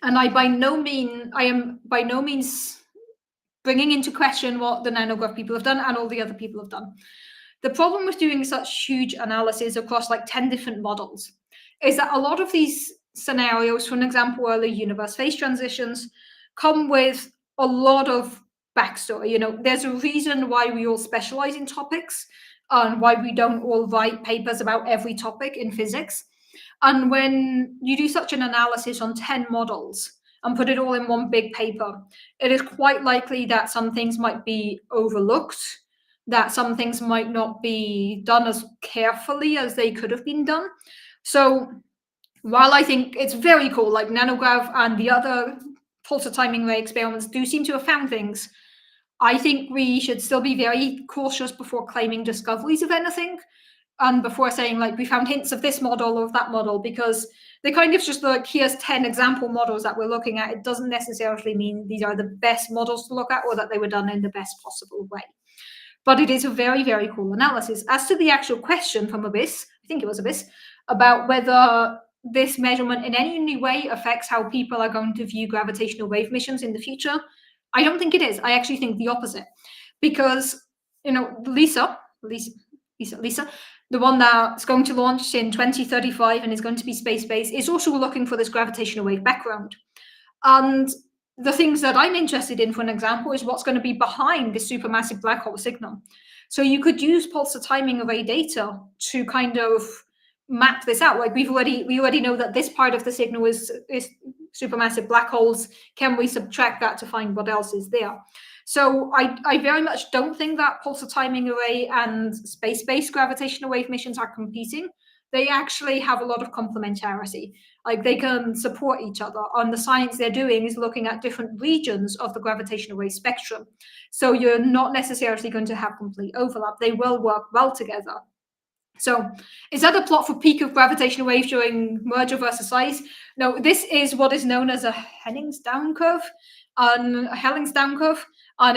and I am by no means bringing into question what the nanograph people have done and all the other people have done. The problem with doing such huge analysis across like 10 different models is that a lot of these scenarios, for an example, early universe phase transitions, come with a lot of backstory. You know, there's a reason why we all specialize in topics and why we don't all write papers about every topic in physics. And when you do such an analysis on 10 models and put it all in one big paper, it is quite likely that some things might be overlooked, that some things might not be done as carefully as they could have been done. So while I think it's very cool, like nanograv and the other pulsar timing array experiments do seem to have found things, I think we should still be very cautious before claiming discoveries of anything and before saying like we found hints of this model or of that model, because they kind of just like, here's 10 example models that we're looking at. It doesn't necessarily mean these are the best models to look at or that they were done in the best possible way. But it is a very, very cool analysis. As to the actual question from Abyss, I think it was Abyss, about whether this measurement in any way affects how people are going to view gravitational wave missions in the future, I don't think it is. I actually think the opposite. Because, you know, Lisa, the one that's going to launch in 2035 and is going to be space-based, is also looking for this gravitational wave background. And the things that I'm interested in, for an example, is what's going to be behind this supermassive black hole signal. So you could use pulsar timing array data to kind of map this out. Like we already know that this part of the signal is supermassive black holes. Can we subtract that to find what else is there? So I very much don't think that pulsar timing array and space-based gravitational wave missions are competing. They actually have a lot of complementarity. Like they can support each other. And the science they're doing is looking at different regions of the gravitational wave spectrum. So you're not necessarily going to have complete overlap. They will work well together. So is that a plot for peak of gravitational waves during merger versus size? No, this is what is known as a Helling's down curve. And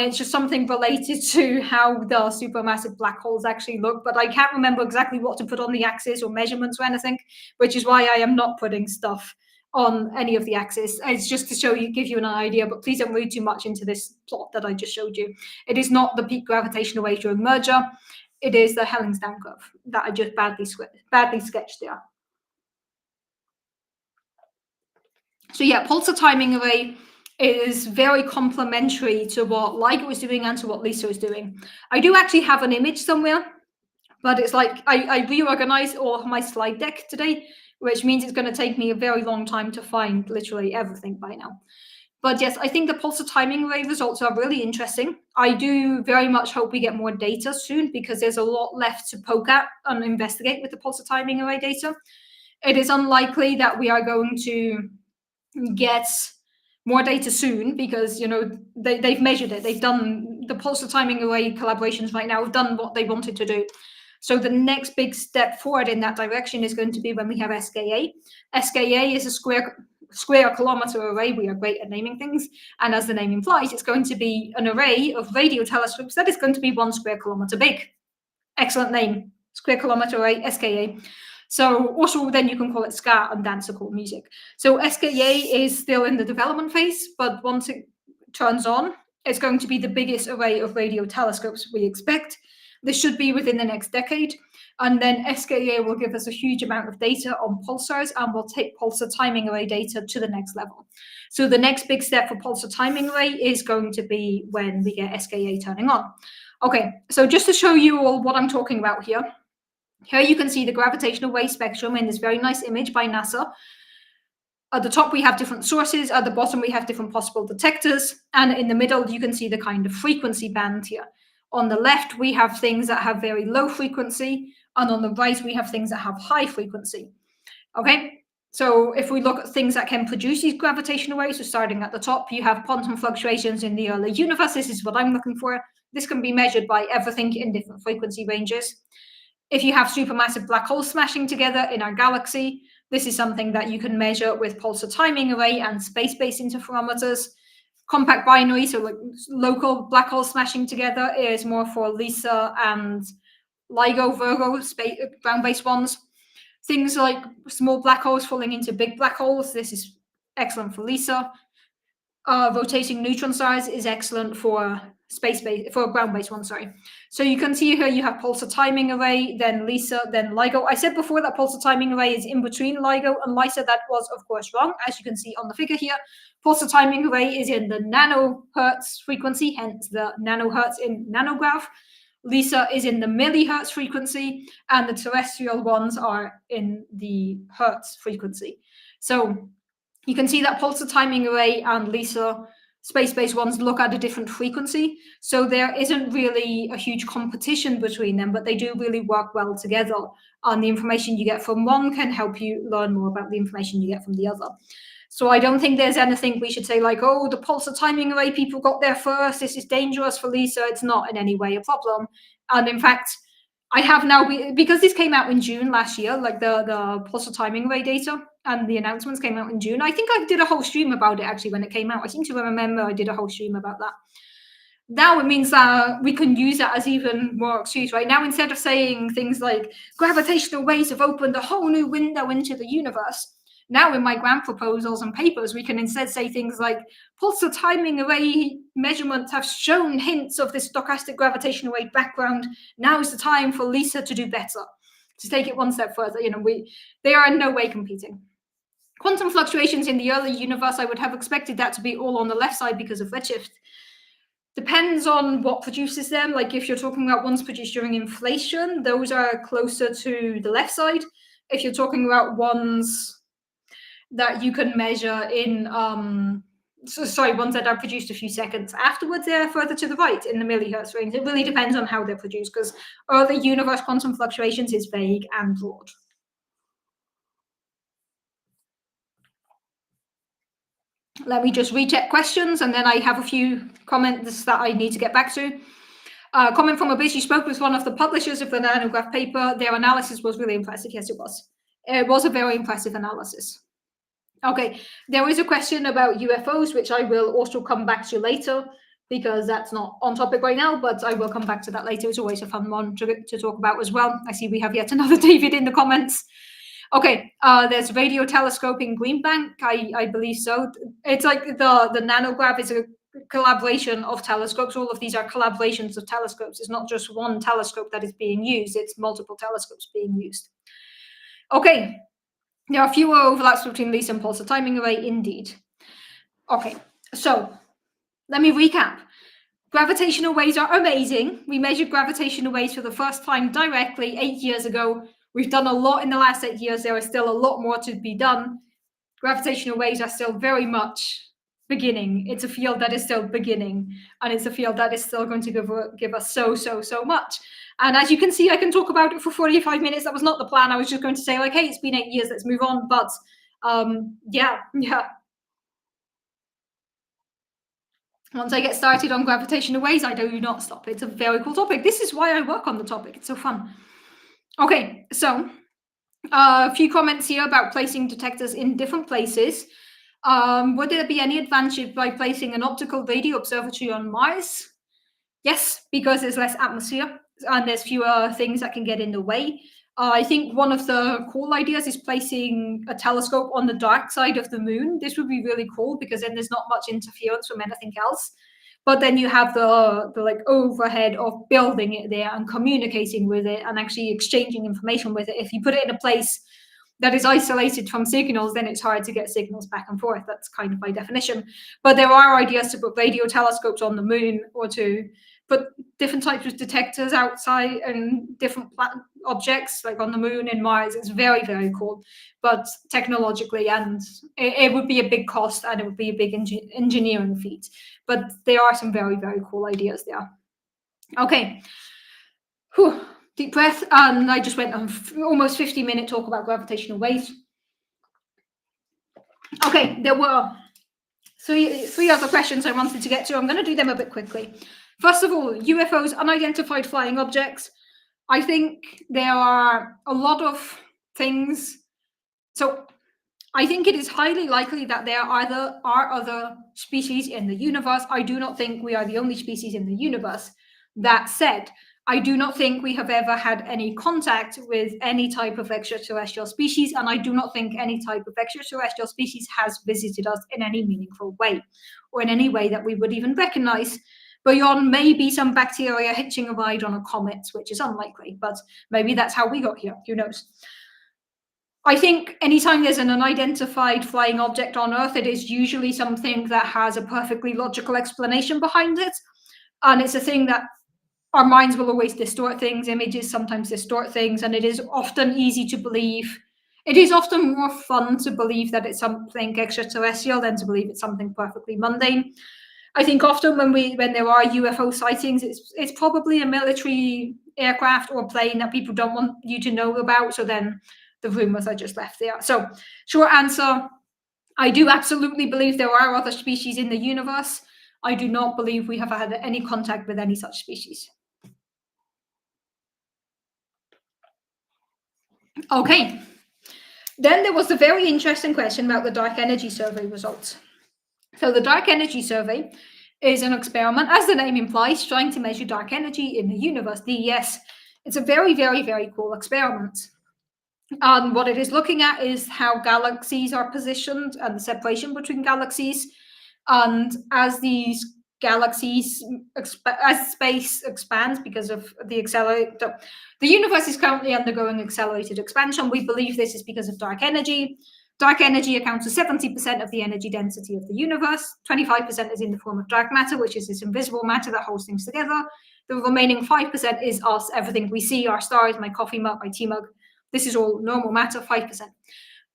it's just something related to how the supermassive black holes actually look, but I can't remember exactly what to put on the axis or measurements or anything, which is why I am not putting stuff on any of the axis. It's just to give you an idea, but please don't read too much into this plot that I just showed you. It is not the peak gravitational wave during merger. It is the Helling's down curve that I just badly sketched there. So yeah, pulsar timing array is very complementary to what LIGO is doing and to what LISA is doing. I do actually have an image somewhere, but it's like I reorganized all of my slide deck today, which means it's going to take me a very long time to find literally everything by now. But yes, I think the pulsar timing array results are really interesting. I do very much hope we get more data soon because there's a lot left to poke at and investigate with the pulsar timing array data. It is unlikely that we are going to get more data soon because they've measured it. They've done the pulsar timing array collaborations right now have done what they wanted to do. So the next big step forward in that direction is going to be when we have SKA. SKA is a square kilometer array. We are great at naming things. And as the name implies, it's going to be an array of radio telescopes that is going to be 1 square kilometer big. Excellent name. Square kilometer array, SKA. So also then you can call it ska and dancehall music. So SKA is still in the development phase, but once it turns on, it's going to be the biggest array of radio telescopes we expect. This should be within the next decade. And then SKA will give us a huge amount of data on pulsars and will take pulsar timing array data to the next level. So the next big step for pulsar timing array is going to be when we get SKA turning on. Okay, so just to show you all what I'm talking about here, here you can see the gravitational wave spectrum in this very nice image by NASA. At the top, we have different sources. At the bottom, we have different possible detectors. And in the middle, you can see the kind of frequency band here. On the left, we have things that have very low frequency. And on the right, we have things that have high frequency. Okay, so if we look at things that can produce these gravitational waves, so starting at the top, you have quantum fluctuations in the early universe. This is what I'm looking for. This can be measured by everything in different frequency ranges. If you have supermassive black holes smashing together in our galaxy, this is something that you can measure with pulsar timing array and space-based interferometers. Compact binary, so like local black holes smashing together, is more for LISA and LIGO, Virgo, ground-based ones. Things like small black holes falling into big black holes, this is excellent for LISA. Rotating neutron stars is excellent for ground-based ones, sorry. So you can see here you have pulsar timing array, then LISA, then LIGO. I said before that pulsar timing array is in between LIGO and LISA. That was, of course, wrong, as you can see on the figure here. Pulsar timing array is in the nanohertz frequency, hence the nanohertz in nanograph. LISA is in the millihertz frequency, and the terrestrial ones are in the hertz frequency. So you can see that pulsar timing array and LISA space-based ones look at a different frequency. So there isn't really a huge competition between them, but they do really work well together. And the information you get from one can help you learn more about the information you get from the other. So I don't think there's anything we should say like, oh, the pulsar timing array people got there first. This is dangerous for LISA. It's not in any way a problem. And in fact, I have now, because this came out in June last year, like the pulsar timing array data and the announcements came out in June. I think I did a whole stream about it actually when it came out. I seem to remember I did a whole stream about that. Now it means that we can use that as even more excuse, right? Now, instead of saying things like gravitational waves have opened a whole new window into the universe, now in my grant proposals and papers, we can instead say things like pulsar timing array measurements have shown hints of this stochastic gravitational wave background. Now is the time for LISA to do better. To take it one step further, they are in no way competing. Quantum fluctuations in the early universe, I would have expected that to be all on the left side because of redshift. Depends on what produces them. Like if you're talking about ones produced during inflation, those are closer to the left side. If you're talking about ones that you can measure in ones that are produced a few seconds afterwards, they're further to the right in the millihertz range. It really depends on how they're produced because early universe quantum fluctuations is vague and broad. Let me just recheck questions, and then I have a few comments that I need to get back to. Comment from Abyss, you spoke with one of the publishers of the nanograph paper. Their analysis was really impressive. Yes, it was. It was a very impressive analysis. Okay, there is a question about UFOs, which I will also come back to later, because that's not on topic right now, but I will come back to that later. It's always a fun one to talk about as well. I see we have yet another David in the comments. Okay, there's radio telescope in Green Bank. I believe so. It's like the nanograph is a collaboration of telescopes. All of these are collaborations of telescopes. It's not just one telescope that is being used. It's multiple telescopes being used. Okay, there are fewer overlaps between LISA and pulsar timing array, indeed. Okay, So let me recap. Gravitational waves are amazing. We measured gravitational waves for the first time directly 8 years ago. We've done a lot in the last 8 years. There is still a lot more to be done. Gravitational waves are still very much beginning. It's a field that is still beginning, and it's a field that is still going to give us so much. And as you can see, I can talk about it for 45 minutes. That was not the plan. I was just going to say, like, hey, it's been 8 years, let's move on. But yeah. Once I get started on gravitational waves, I do not stop. It's a very cool topic. This is why I work on the topic. It's so fun. Okay, so a few comments here about placing detectors in different places. Would there be any advantage by placing an optical radio observatory on Mars? Yes, because there's less atmosphere and there's fewer things that can get in the way. I think one of the cool ideas is placing a telescope on the dark side of the moon. This would be really cool because then there's not much interference from anything else. But then you have the like overhead of building it there and communicating with it and actually exchanging information with it. If you put it in a place that is isolated from signals, then it's hard to get signals back and forth. That's kind of by definition. But there are ideas to put radio telescopes on the moon or to put different types of detectors outside and different objects like on the moon and Mars. It's very, very cool. But technologically, and it would be a big cost and it would be a big engineering feat. But there are some very, very cool ideas there. Okay. Whew. Deep breath, and I just went on almost 50-minute talk about gravitational waves. Okay, there were three other questions I wanted to get to. I'm going to do them a bit quickly. First of all, UFOs, unidentified flying objects. I think there are a lot of things. So I think it is highly likely that there are other species in the universe. I do not think we are the only species in the universe. That said, I do not think we have ever had any contact with any type of extraterrestrial species, and I do not think any type of extraterrestrial species has visited us in any meaningful way, or in any way that we would even recognize, beyond maybe some bacteria hitching a ride on a comet, which is unlikely, but maybe that's how we got here. Who knows? I think anytime there's an unidentified flying object on Earth, it is usually something that has a perfectly logical explanation behind it. And it's a thing that our minds will always distort things. Images sometimes distort things, and it is often easy to believe. It is often more fun to believe that it's something extraterrestrial than to believe it's something perfectly mundane. I think often when there are UFO sightings, it's probably a military aircraft or plane that people don't want you to know about. So then the rumors are just left there. So short answer, I do absolutely believe there are other species in the universe. I do not believe we have had any contact with any such species. Okay. Then there was a very interesting question about the dark energy survey results. So the dark energy survey is an experiment, as the name implies, trying to measure dark energy in the universe, DES. It's a very, very, very cool experiment. And what it is looking at is how galaxies are positioned and the separation between galaxies. And as these galaxies, as space expands because of the accelerator, the universe is currently undergoing accelerated expansion. We believe this is because of dark energy. Dark energy accounts for 70% of the energy density of the universe. 25% is in the form of dark matter, which is this invisible matter that holds things together. The remaining 5% is us, everything we see, our stars, my coffee mug, my tea mug. This is all normal matter, 5%.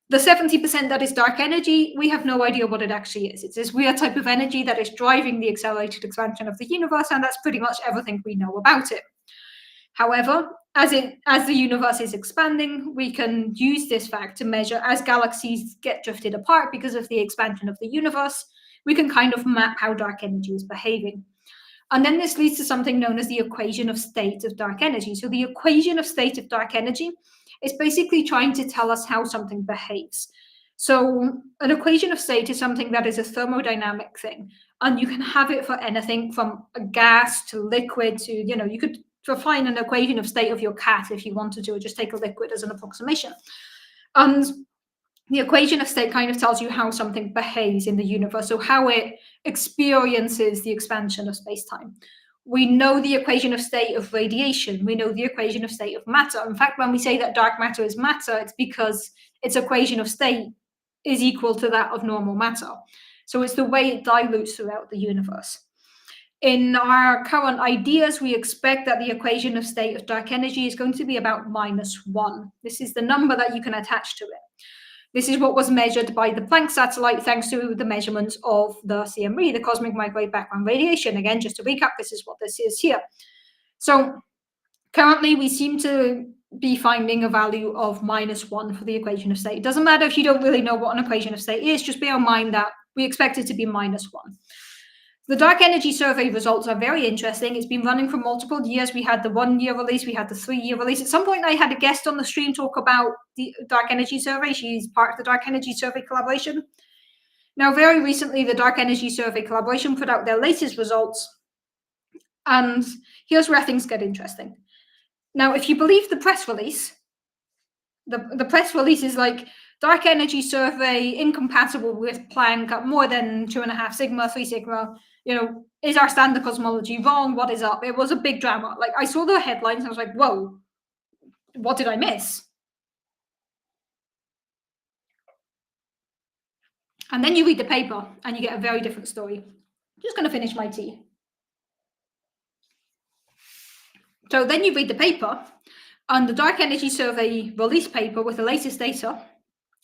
The 70% that is dark energy, we have no idea what it actually is. It's this weird type of energy that is driving the accelerated expansion of the universe, and that's pretty much everything we know about it. However, as the universe is expanding, we can use this fact to measure as galaxies get drifted apart because of the expansion of the universe. We can kind of map how dark energy is behaving. And then this leads to something known as the equation of state of dark energy. So the equation of state of dark energy is basically trying to tell us how something behaves. So an equation of state is something that is a thermodynamic thing. And you can have it for anything from a gas to liquid to, you could refine an equation of state of your cat if you wanted to, or just take a liquid as an approximation. And the equation of state kind of tells you how something behaves in the universe, so how it experiences the expansion of space-time. We know the equation of state of radiation. We know the equation of state of matter. In fact, when we say that dark matter is matter, it's because its equation of state is equal to that of normal matter. So it's the way it dilutes throughout the universe. In our current ideas, we expect that the equation of state of dark energy is going to be about -1. This is the number that you can attach to it. This is what was measured by the Planck satellite thanks to the measurements of the CMR, the cosmic microwave background radiation. Again, just to recap, this is what this is here. So currently, we seem to be finding a value of -1 for the equation of state. It doesn't matter if you don't really know what an equation of state is, just bear in mind that we expect it to be -1. The Dark Energy Survey results are very interesting. It's been running for multiple years. We had the 1-year release, we had the 3-year release. At some point, I had a guest on the stream talk about the Dark Energy Survey. She's part of the Dark Energy Survey collaboration. Now, very recently, the Dark Energy Survey collaboration put out their latest results. And here's where things get interesting. Now, if you believe the press release, the press release is like, Dark Energy Survey incompatible with Planck at more than 2.5 sigma, 3 sigma. Is our standard cosmology wrong? What is up? It was a big drama. Like, I saw the headlines and I was like, whoa, what did I miss? And then you read the paper and you get a very different story. I'm just going to finish my tea. So then you read the paper and the Dark Energy Survey release paper with the latest data.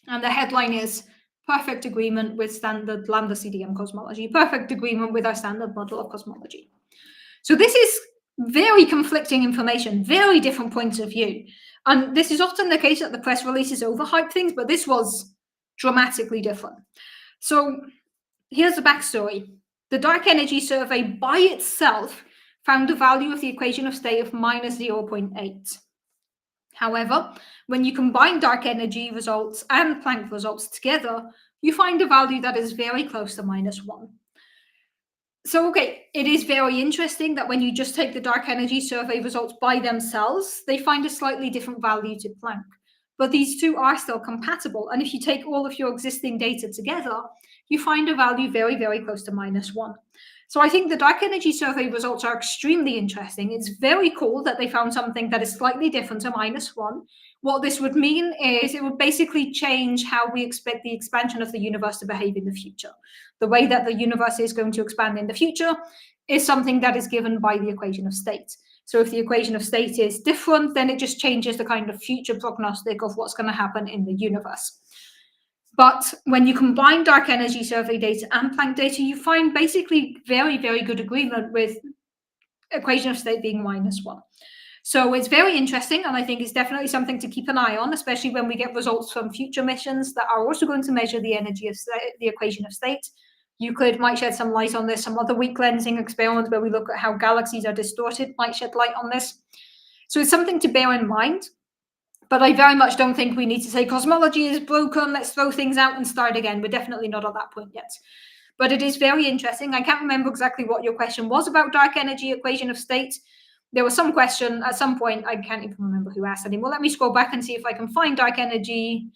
And the headline is perfect agreement with standard lambda CDM cosmology, perfect agreement with our standard model of cosmology. So this is very conflicting information, very different points of view. And this is often the case that the press releases overhype things, but this was dramatically different. So here's the backstory. The Dark Energy Survey by itself found the value of the equation of state of -0.8. However, when you combine dark energy results and Planck results together, you find a value that is very close to -1. So, okay, it is very interesting that when you just take the Dark Energy Survey results by themselves, they find a slightly different value to Planck. But these two are still compatible. And if you take all of your existing data together, you find a value very, very close to -1. So I think the Dark Energy Survey results are extremely interesting. It's very cool that they found something that is slightly different to -1. What this would mean is it would basically change how we expect the expansion of the universe to behave in the future. The way that the universe is going to expand in the future is something that is given by the equation of state. So if the equation of state is different, then it just changes the kind of future prognostic of what's going to happen in the universe. But when you combine Dark Energy Survey data and Planck data, you find basically very, very good agreement with equation of state being -1. So it's very interesting, and I think it's definitely something to keep an eye on, especially when we get results from future missions that are also going to measure the energy of the equation of state. Euclid might shed some light on this. Some other weak lensing experiments where we look at how galaxies are distorted might shed light on this. So it's something to bear in mind. But I very much don't think we need to say cosmology is broken, let's throw things out and start again. We're definitely not at that point yet. But it is very interesting. I can't remember exactly what your question was about dark energy equation of state. There was some question at some point. I can't even remember who asked anymore. Let me scroll back and see if I can find dark energy.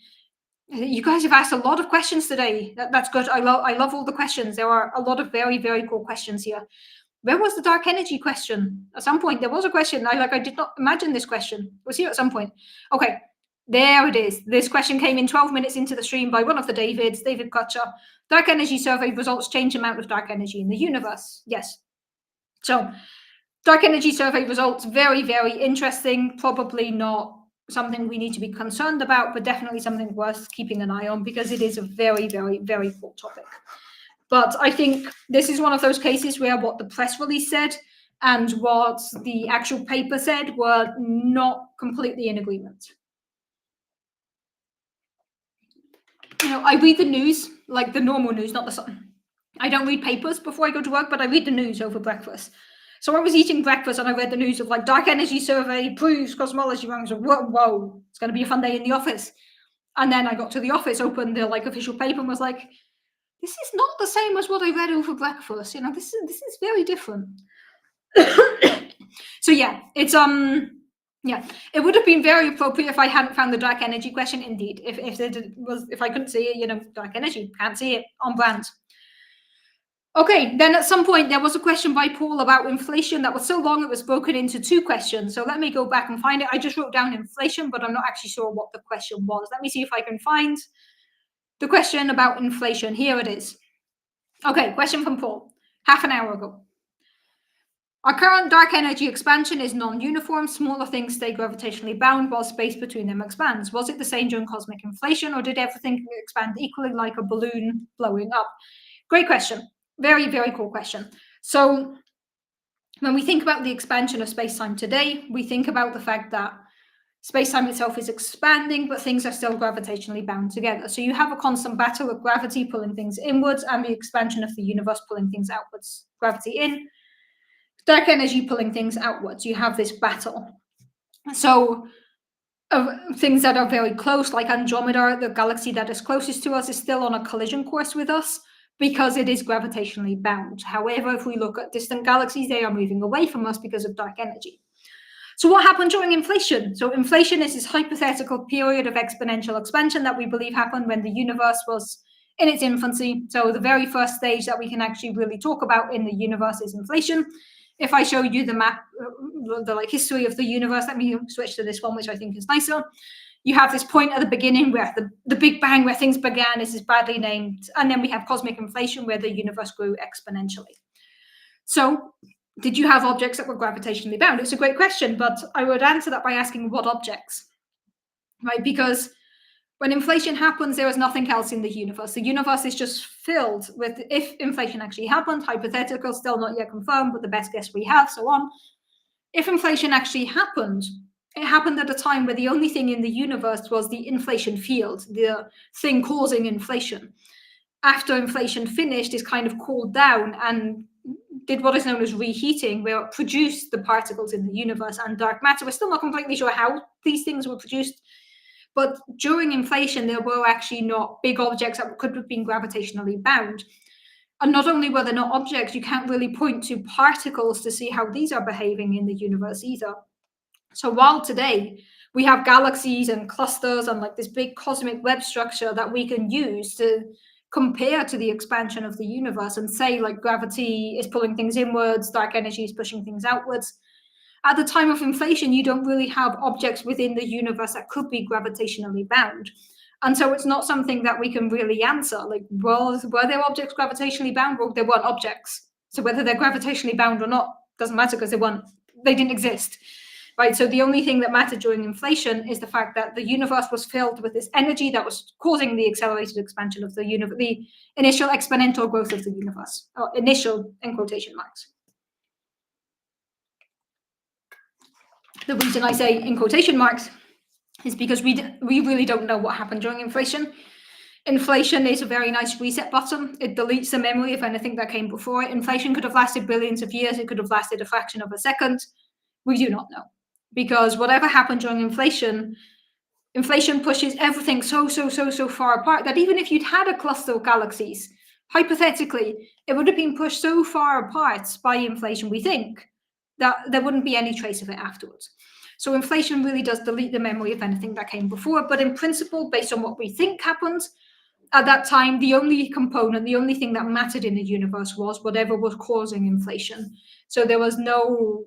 You guys have asked a lot of questions today. That's good. I love all the questions. There are a lot of very, very cool questions here. Where was the dark energy question? At some point, there was a question. I did not imagine this question. It was here at some point. Okay, there it is. This question came in 12 minutes into the stream by one of the Davids, David Kutcher. Dark energy survey results change amount of dark energy in the universe. Yes. So, dark energy survey results, very, very interesting. Probably not something we need to be concerned about, but definitely something worth keeping an eye on because it is a very, very, very cool topic. But I think this is one of those cases where what the press release said and what the actual paper said were not completely in agreement. I read the news, like the normal news, not the sun. I don't read papers before I go to work, but I read the news over breakfast. So I was eating breakfast and I read the news of like dark energy survey proves cosmology wrong. So whoa, it's going to be a fun day in the office. And then I got to the office, opened the official paper and was like, this is not the same as what I read over breakfast. This is very different. So yeah, it's it would have been very appropriate if I hadn't found the dark energy question. Indeed, if I couldn't see it, dark energy, can't see it, on brand. Okay, then at some point there was a question by Paul about inflation that was so long it was broken into 2 questions. So let me go back and find it. I just wrote down inflation, but I'm not actually sure what the question was. Let me see if I can find the question about inflation. Here it is. Okay, question from Paul, half an hour ago. Our current dark energy expansion is non-uniform. Smaller things stay gravitationally bound while space between them expands. Was it the same during cosmic inflation, or did everything expand equally like a balloon blowing up? Great question. Very, very cool question. So when we think about the expansion of space-time today, we think about the fact that space-time itself is expanding, but things are still gravitationally bound together. So you have a constant battle of gravity pulling things inwards and the expansion of the universe pulling things outwards. Gravity in, dark energy pulling things outwards. You have this battle. So things that are very close, like Andromeda, the galaxy that is closest to us, is still on a collision course with us because it is gravitationally bound. However, if we look at distant galaxies, they are moving away from us because of dark energy. So what happened during inflation? So inflation is this hypothetical period of exponential expansion that we believe happened when the universe was in its infancy. So the very first stage that we can actually really talk about in the universe is inflation. If I show you the map, the history of the universe, let me switch to this one, which I think is nicer. You have this point at the beginning where the Big Bang, where things began, is badly named. And then we have cosmic inflation, where the universe grew exponentially. So did you have objects that were gravitationally bound? It's a great question, but I would answer that by asking what objects, right? Because when inflation happens, there is nothing else in the universe. The universe is just filled with, if inflation actually happened, hypothetical, still not yet confirmed, but the best guess we have, so on. If inflation actually happened, it happened at a time where the only thing in the universe was the inflation field, the thing causing inflation. After inflation finished, it's kind of cooled down and did what is known as reheating, where it produced the particles in the universe and dark matter. We're still not completely sure how these things were produced, but during inflation, there were actually not big objects that could have been gravitationally bound. And not only were there not objects, you can't really point to particles to see how these are behaving in the universe either. So while today we have galaxies and clusters and like this big cosmic web structure that we can use to compare to the expansion of the universe and say like gravity is pulling things inwards, dark energy is pushing things outwards. At the time of inflation, you don't really have objects within the universe that could be gravitationally bound. And so it's not something that we can really answer. Like, were there objects gravitationally bound? Well, there weren't objects. So whether they're gravitationally bound or not doesn't matter because they didn't exist. Right, so the only thing that mattered during inflation is the fact that the universe was filled with this energy that was causing the accelerated expansion of the universe, the initial exponential growth of the universe, or initial in quotation marks. The reason I say in quotation marks is because we really don't know what happened during inflation. Inflation is a very nice reset button. It deletes the memory of anything that came before it. Inflation could have lasted billions of years. It could have lasted a fraction of a second. We do not know. Because whatever happened during inflation pushes everything so far apart that even if you'd had a cluster of galaxies, hypothetically, it would have been pushed so far apart by inflation, we think, that there wouldn't be any trace of it afterwards. So inflation really does delete the memory of anything that came before, but in principle, based on what we think happened, at that time, the only component, the only thing that mattered in the universe was whatever was causing inflation. So there was no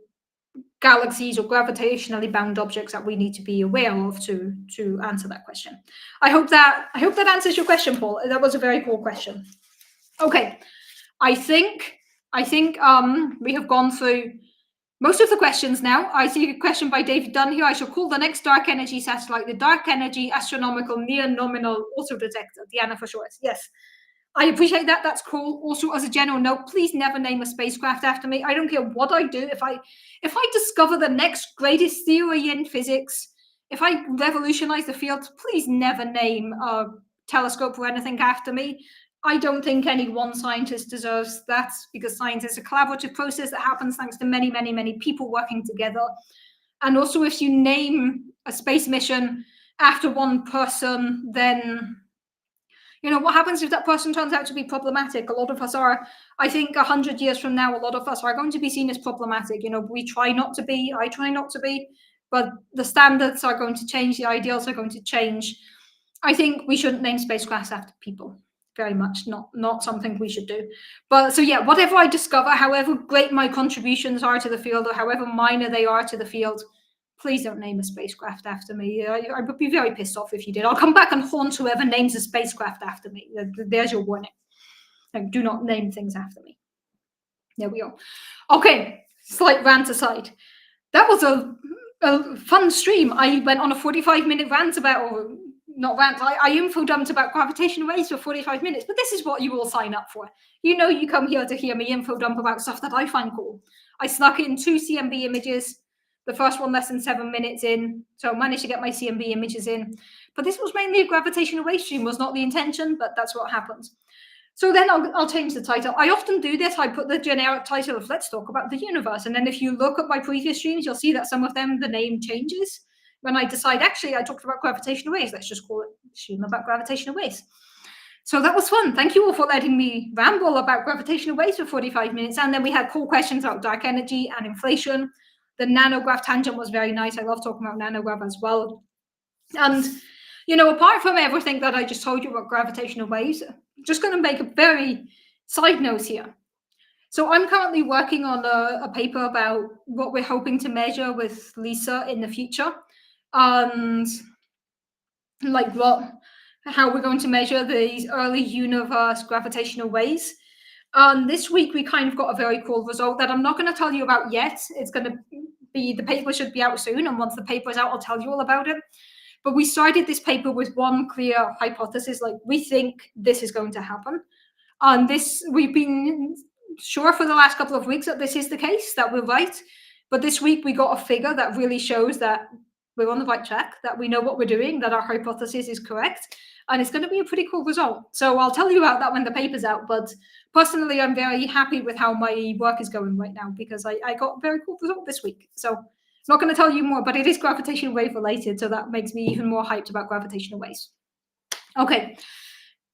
galaxies or gravitationally bound objects that we need to be aware of to answer that question. I hope that answers your question, Paul. That was a very cool question. Okay, I think we have gone through most of the questions now. I see a question by David Dunn here. I shall call the next dark energy satellite the Dark Energy Astronomical Near Nominal Autodetector, Diana for short. Yes. I appreciate that. That's cool. Also, as a general note, please never name a spacecraft after me. I don't care what I do. If I discover the next greatest theory in physics, if I revolutionize the field, please never name a telescope or anything after me. I don't think any one scientist deserves that, because science is a collaborative process that happens thanks to many, many, many people working together. And also, if you name a space mission after one person, then what happens if that person turns out to be problematic? A lot of us are, I think 100 years from now, a lot of us are going to be seen as problematic. We try not to be, I try not to be, but the standards are going to change, the ideals are going to change. I think we shouldn't name spacecrafts after people. Very much not something we should do. But so yeah, whatever I discover, however great my contributions are to the field or however minor they are to the field, please don't name a spacecraft after me. I would be very pissed off if you did. I'll come back and haunt whoever names a spacecraft after me. There's your warning. Like, do not name things after me. There we go. Okay, slight rant aside. That was a fun stream. I went on a 45-minute rant about, or not rant, I info dumped about gravitational waves for 45 minutes, but this is what you all sign up for. You know, you come here to hear me info dump about stuff that I find cool. I snuck in 2 CMB images, the first one less than 7 minutes in, so I managed to get my CMB images in. But this was mainly a gravitational wave stream, was not the intention, but that's what happened. So then I'll change the title. I often do this. I put the generic title of let's talk about the universe. And then if you look at my previous streams, you'll see that some of them, the name changes. When I decide, actually, I talked about gravitational waves, let's just call it stream about gravitational waves. So that was fun. Thank you all for letting me ramble about gravitational waves for 45 minutes. And then we had cool questions about dark energy and inflation. The nanograv tangent was very nice. I love talking about nanograv as well. And, you know, apart from everything that I just told you about gravitational waves, I'm just going to make a very side note here. So I'm currently working on a paper about what we're hoping to measure with Lisa in the future, and like how we're going to measure these early universe gravitational waves. This week we kind of got a very cool result that I'm not going to tell you about yet. It's going to be, the paper should be out soon, and once the paper is out, I'll tell you all about it. But we started this paper with one clear hypothesis, like we think this is going to happen. And this, we've been sure for the last couple of weeks that this is the case, that we're right. But this week we got a figure that really shows that we're on the right track, that we know what we're doing, that our hypothesis is correct. And it's going to be a pretty cool result. So I'll tell you about that when the paper's out. But personally, I'm very happy with how my work is going right now, because I got a very cool result this week. So I'm not going to tell you more, but it is gravitational wave related, so that makes me even more hyped about gravitational waves. Okay,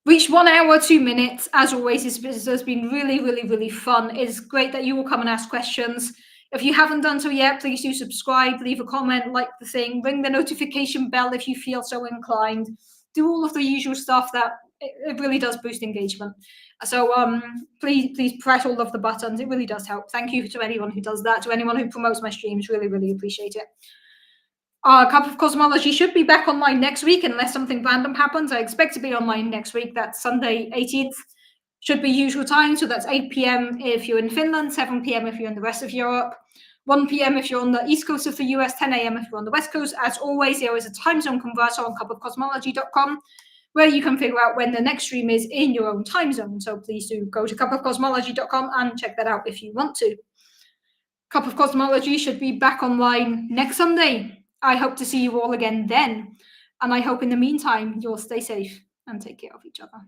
reached 1 hour, 2 minutes. As always, this has been really, really, really fun. It's great that you will come and ask questions. If you haven't done so yet, please do subscribe, leave a comment, like the thing, ring the notification bell if you feel so inclined. Do all of the usual stuff that it really does boost engagement. So please press all of the buttons. It really does help. Thank you to anyone who does that, to anyone who promotes my streams. Really, really appreciate it. Cup of Cosmology should be back online next week unless something random happens. I expect to be online next week. That's Sunday 18th. Should be usual time. So that's 8 p.m. if you're in Finland, 7 p.m. if you're in the rest of Europe, 1 p.m. if you're on the east coast of the US, 10 a.m. if you're on the west coast. As always, there is a time zone converter on cupofcosmology.com where you can figure out when the next stream is in your own time zone. So please do go to cupofcosmology.com and check that out if you want to. Cup of Cosmology should be back online next Sunday. I hope to see you all again then. And I hope in the meantime, you'll stay safe and take care of each other.